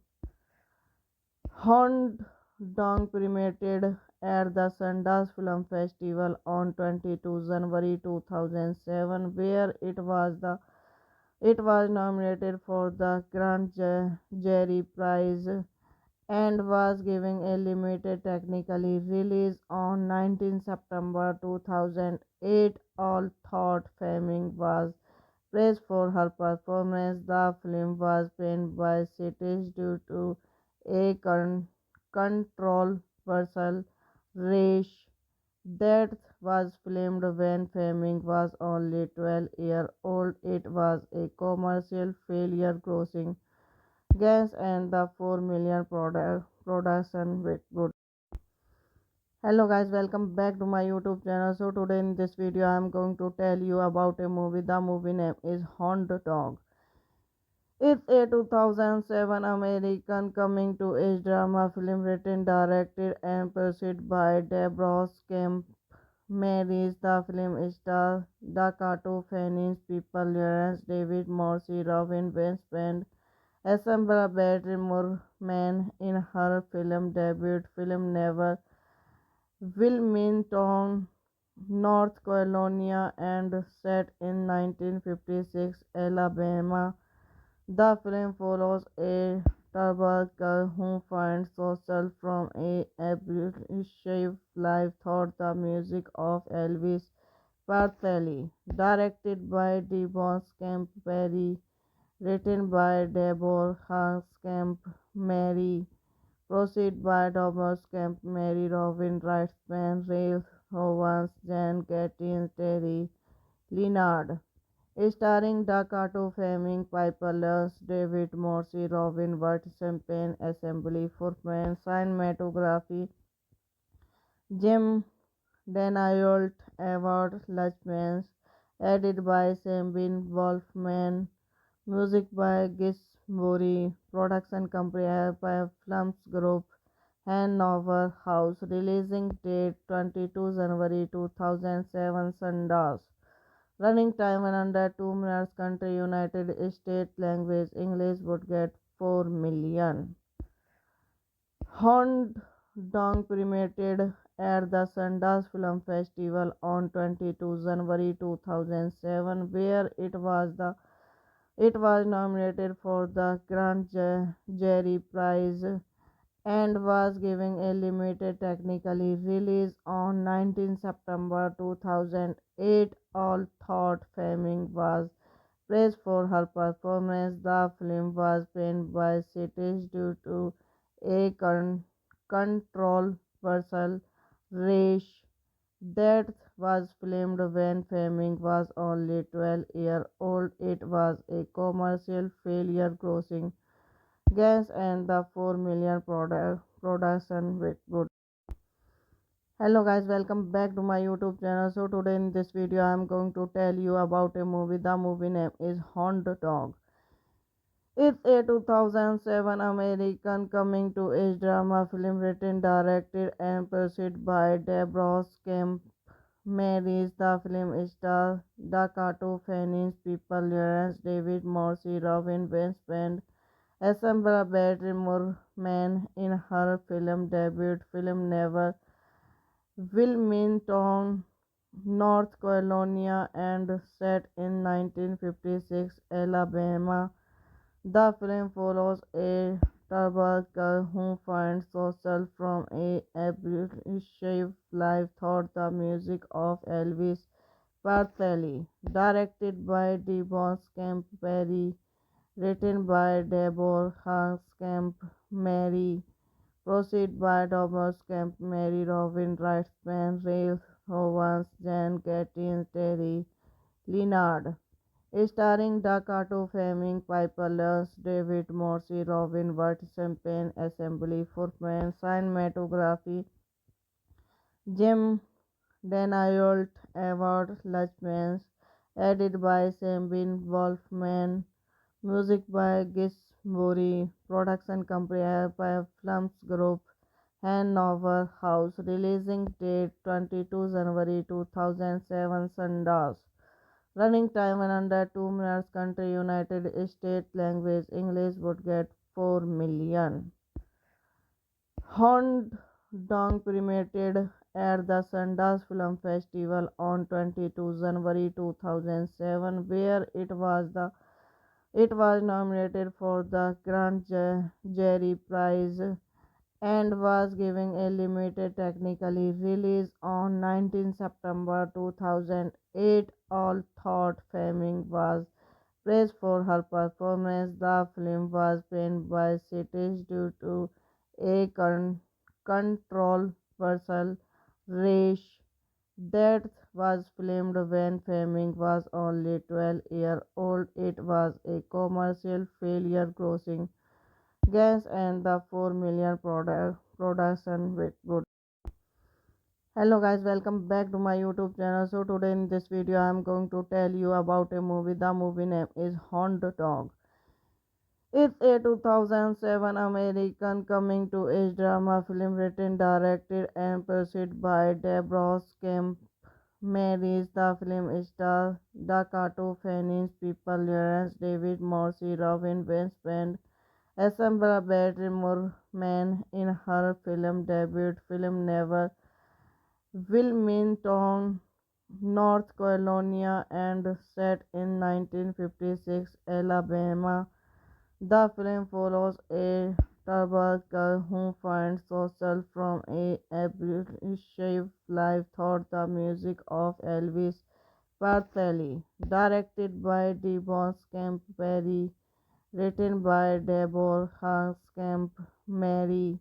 Hound Dog premiered at the Sundance Film Festival on 22 January 2007, where it was nominated for the Grand Jury Prize and was given a limited technically release on 19 September 2008. Although Fleming was praised for her performance, the film was banned by critics due to a controversial race that was filmed when Fleming was only 12 years old. It was a commercial failure, grossing gas and the 4 million production with good. Hello guys, welcome back to my YouTube channel. So today in this video I am going to tell you about a movie. The movie name is Hound Dog. It's a 2007 American coming to age drama film written, directed and produced by Deborah Kemp Marys. The film stars Dakota Fanning, People Lawrence, David Morse, Robin Westband, assembled Barry Moorman in her film debut. Film Never Wilmington, North Carolina, and set in 1956 Alabama. The film follows a turbulent girl who finds solace from a abusive life through the music of Elvis Presley. Directed by Devon Campbell, written by Deborah Campbell, proceed by Thomas Campbell, Robin Wrightsman, Ray Owens, Jan Gattins, Terry Leonard. Starring Dakota Fleming, Piper Lance, David Morse, Robin Wright, Champagne Assembly for Men, Cinematography, Jim Daniel Edward Luchmans, edited by Sabine Wolfman, music by Gis Buri, production company by Films Group, Hanover House, releasing date 22 January 2007, Sundance. Running time in under 2 minutes. Country United States. Language English. Would get 4 million. Hound Dog premiered at the Sundance Film Festival on 22 January 2007, where it was nominated for the Grand Jury Prize and was given a limited technically release on 19 September 2008. Although Fleming was praised for her performance, the film was banned by critics due to a controversial race that was filmed when Fleming was only 12 years old. It was a commercial failure, grossing gas and the 4 million production with good. Hello guys, welcome back to my YouTube channel. So today in this video I am going to tell you about a movie. The movie name is Hound Dog. It's a 2007 American coming to age drama film written, directed and produced by Deborah Marys. The film stars Dakota Fanning, People Lawrence, David Morse, Robin Westband, assembled Barry Moorman in her film debut. Film Never Wilmington, North Carolina, and set in 1956 Alabama. The film follows a troubled girl who finds solace from a abusive life through the music of Elvis Presley. Directed by Devon Camp Perry, written by Deborah Camp Mary, proceed by Thomas Camp Mary, Robin Wrightsman, Ralph Owens, Jan Gatin, Terry Leonard. Starring Dakota Fleming, Piper Lance, David Morse, Robin Wright, Champagne Assembly, Footman, Cinematography, Jim Danayolt, Edward Luchmans, edited by Sabine Wolfman, music by Gisbury, production company by Films Group, Hanover House, releasing date 22 January 2007, Sundance. Running time 102 minutes. Country United States. Language English. Would get 4 million. Hound Dog premiered at the Sundance Film Festival on 22 January 2007, where it was nominated for the Grand Jury Prize and was given a limited technically release on 19 September 2008. All thought Fleming was praised for her performance. The film was panned by critics due to a controversial race that was filmed when Fleming was only 12 years old. It was a commercial failure, grossing gas and the 4 million production with good. Hello guys, welcome back to my YouTube channel. So today in this video I am going to tell you about a movie. The movie name is Hound Dog. It's a 2007 American coming to age drama film written, directed and produced by Deborah Kemp Marys. The film stars Dakota Fanning, People Lawrence, David Morse, Robin Westband, Assemble Moorman in her film debut film Never Wilmington, North Carolina, and set in 1956 Alabama. The film follows a troubled girl who finds solace from a abusive life through the music of Elvis Presley. Directed by Devon Camp Perry, written by Deborah Camp Mary,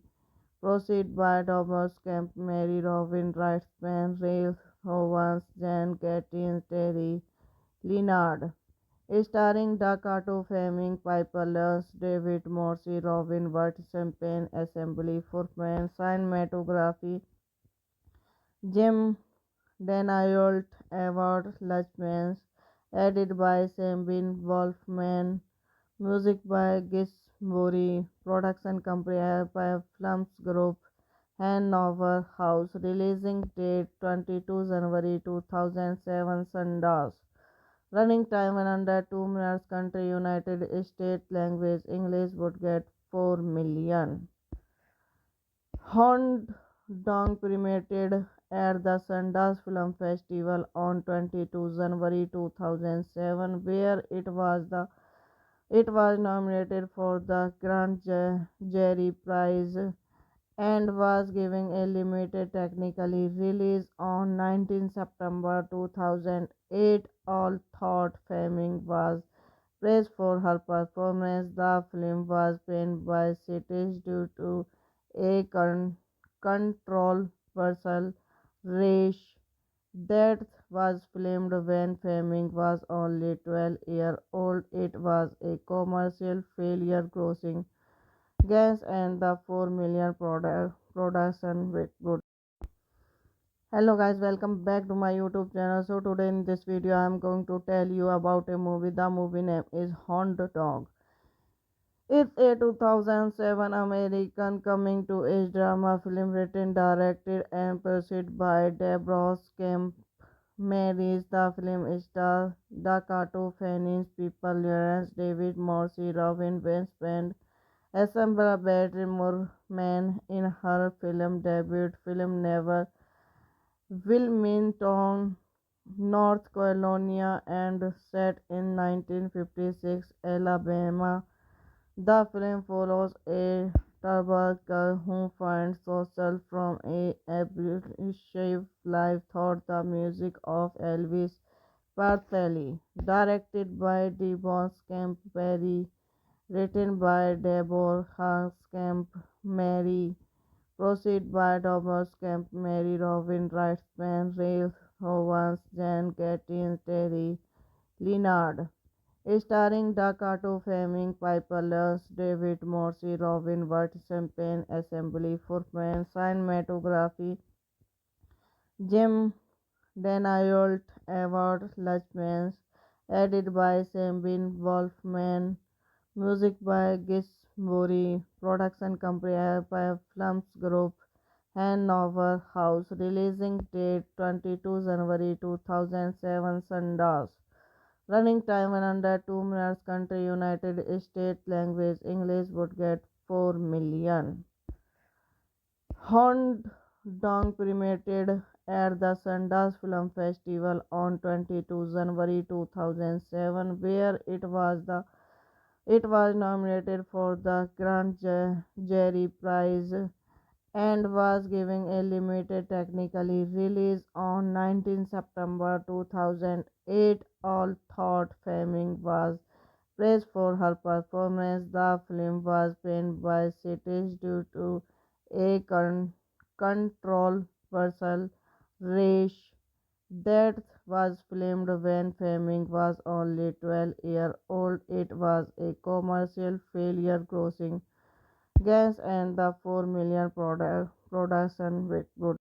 proceed by Thomas Camp Mary, Robin Wrightsman, Ralph Owens, Jan Gatin, Terry Leonard. Starring Dakota Fleming, Piper Lance, David Morse, Robin Wright, Champagne Assembly, Footman, Cinematography, Jim Danayolt, Edward Luchmans, edited by Sabine Wolfman, music by Gisbury, production company by Films Group, Hanover House, releasing date 22 January 2007, Sundance. Running time 102 minutes. Country United States. Language English. Would get 4 million. Hound Dog premiered at the Sundance Film Festival on 22 January 2007, where it was nominated for the Grand Jury Prize and was given a limited technically release on 19 September 2008. All thought Fleming was praised for her performance. The film was panned by critics due to a controversial race that was filmed when Fleming was only 12 years old. It was a commercial failure, grossing gas and the 4 million production with good. Hello guys, welcome back to my YouTube channel. So today in this video I am going to tell you about a movie. The movie name is Hound Dog. It's a 2007 American coming to age drama film written, directed and produced by Deborah Kemp Marys. The film stars Dakota Fanning, People Lawrence, David Morse, Robin Westband, Assemble Moorman in her film debut film Never Wilmington, North Carolina, and set in 1956 Alabama. The film follows a Turbo girl who finds herself from a abusive life through the music of Elvis Presley. Directed by Devon Camp Perry, written by Deborah Camp Mary, proceed by Thomas Camp Mary, Robin Wrightsman, Ray Owens, Jan Gattins, Terry Leonard. Starring Dakota Fleming, Piper Lance, David Morse, Robin Wright, Champagne Assembly, Footman, Cinematography, Jim Danault, Edward Luchmans, edited by Sabine Wolfman, music by Gis Murray, production company by Films Group, Hanover House, releasing date 22 January 2007, Sundance. Running time in under 2 minutes. Country United States. Language English. Would get 4 million. Hound Dog premiered at the Sundance Film Festival on 22 January 2007, where it was nominated for the Grand Jury Prize and was given a limited technically release on 19 September 2008. All thought Fleming was praised for her performance. The film was banned by critics due to a controversial race that was filmed when Fleming was only 12 years old. It was a commercial failure, grossing gas and the 4 million production with good.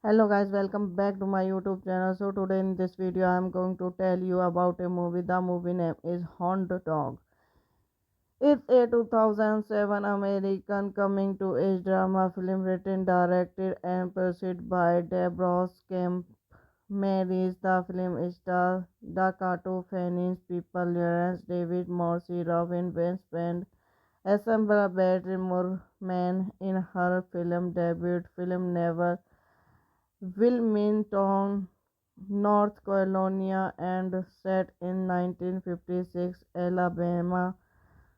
Hello guys, welcome back to my YouTube channel. So today in this video I am going to tell you about a movie. The movie name is Hound Dog. It's a 2007 American coming to age drama film written, directed and produced by Deborah Kemp Mary's. The film stars Dakota Fanning, People Lawrence, David Morse, Robin Winston, Assemble Battery Moorman in her film debut film Never Wilmington, North Carolina, and set in 1956 Alabama.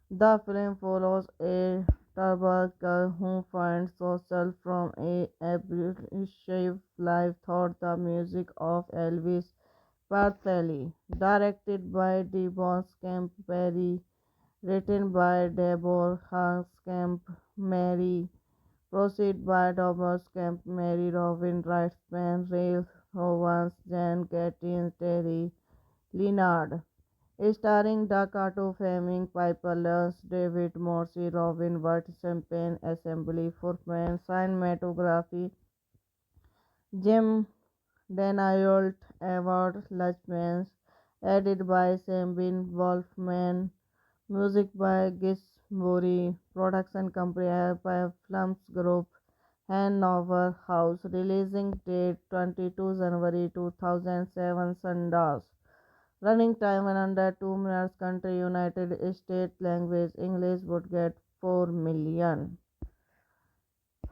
The film follows a Turbo girl who finds herself from a abusive life through the music of Elvis Presley. Directed by Devon Camp Perry, written by Deborah Camp Mary, proceed by Thomas Camp Mary, Robin Wrightsman, Ray Owens, Jan Gattins, Terry Leonard. Starring Dakota Fleming, Piper Lance, David Morse, Robin Wright, Champagne Assembly, Footman, Cinematography, Jim Danault, Edward Luchmans, edited by Sabine Wolfman, music by Gis Murray, production company by Films Group, Hanover House, releasing date 22 January 2007, Sundance. Running time in under 2 minutes. Country United States. Language English. Would get 4 million.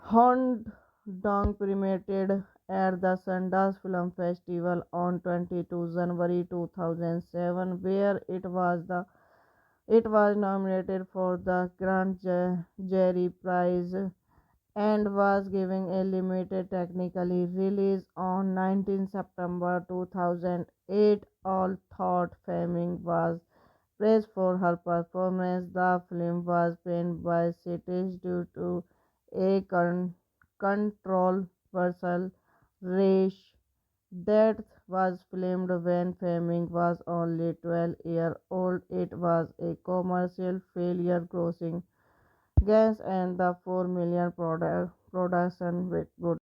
Hound Dog premiered at the Sundance Film Festival on 22 January 2007, where it was nominated for the Grand Jury Prize and was given a limited technically release on 19 September 2008. All thought Fleming was praised for her performance. The film was banned by critics due to a controversial race that was filmed when Fleming was only 12 years old. It was a commercial failure, grossing gas and the 4 million production with good.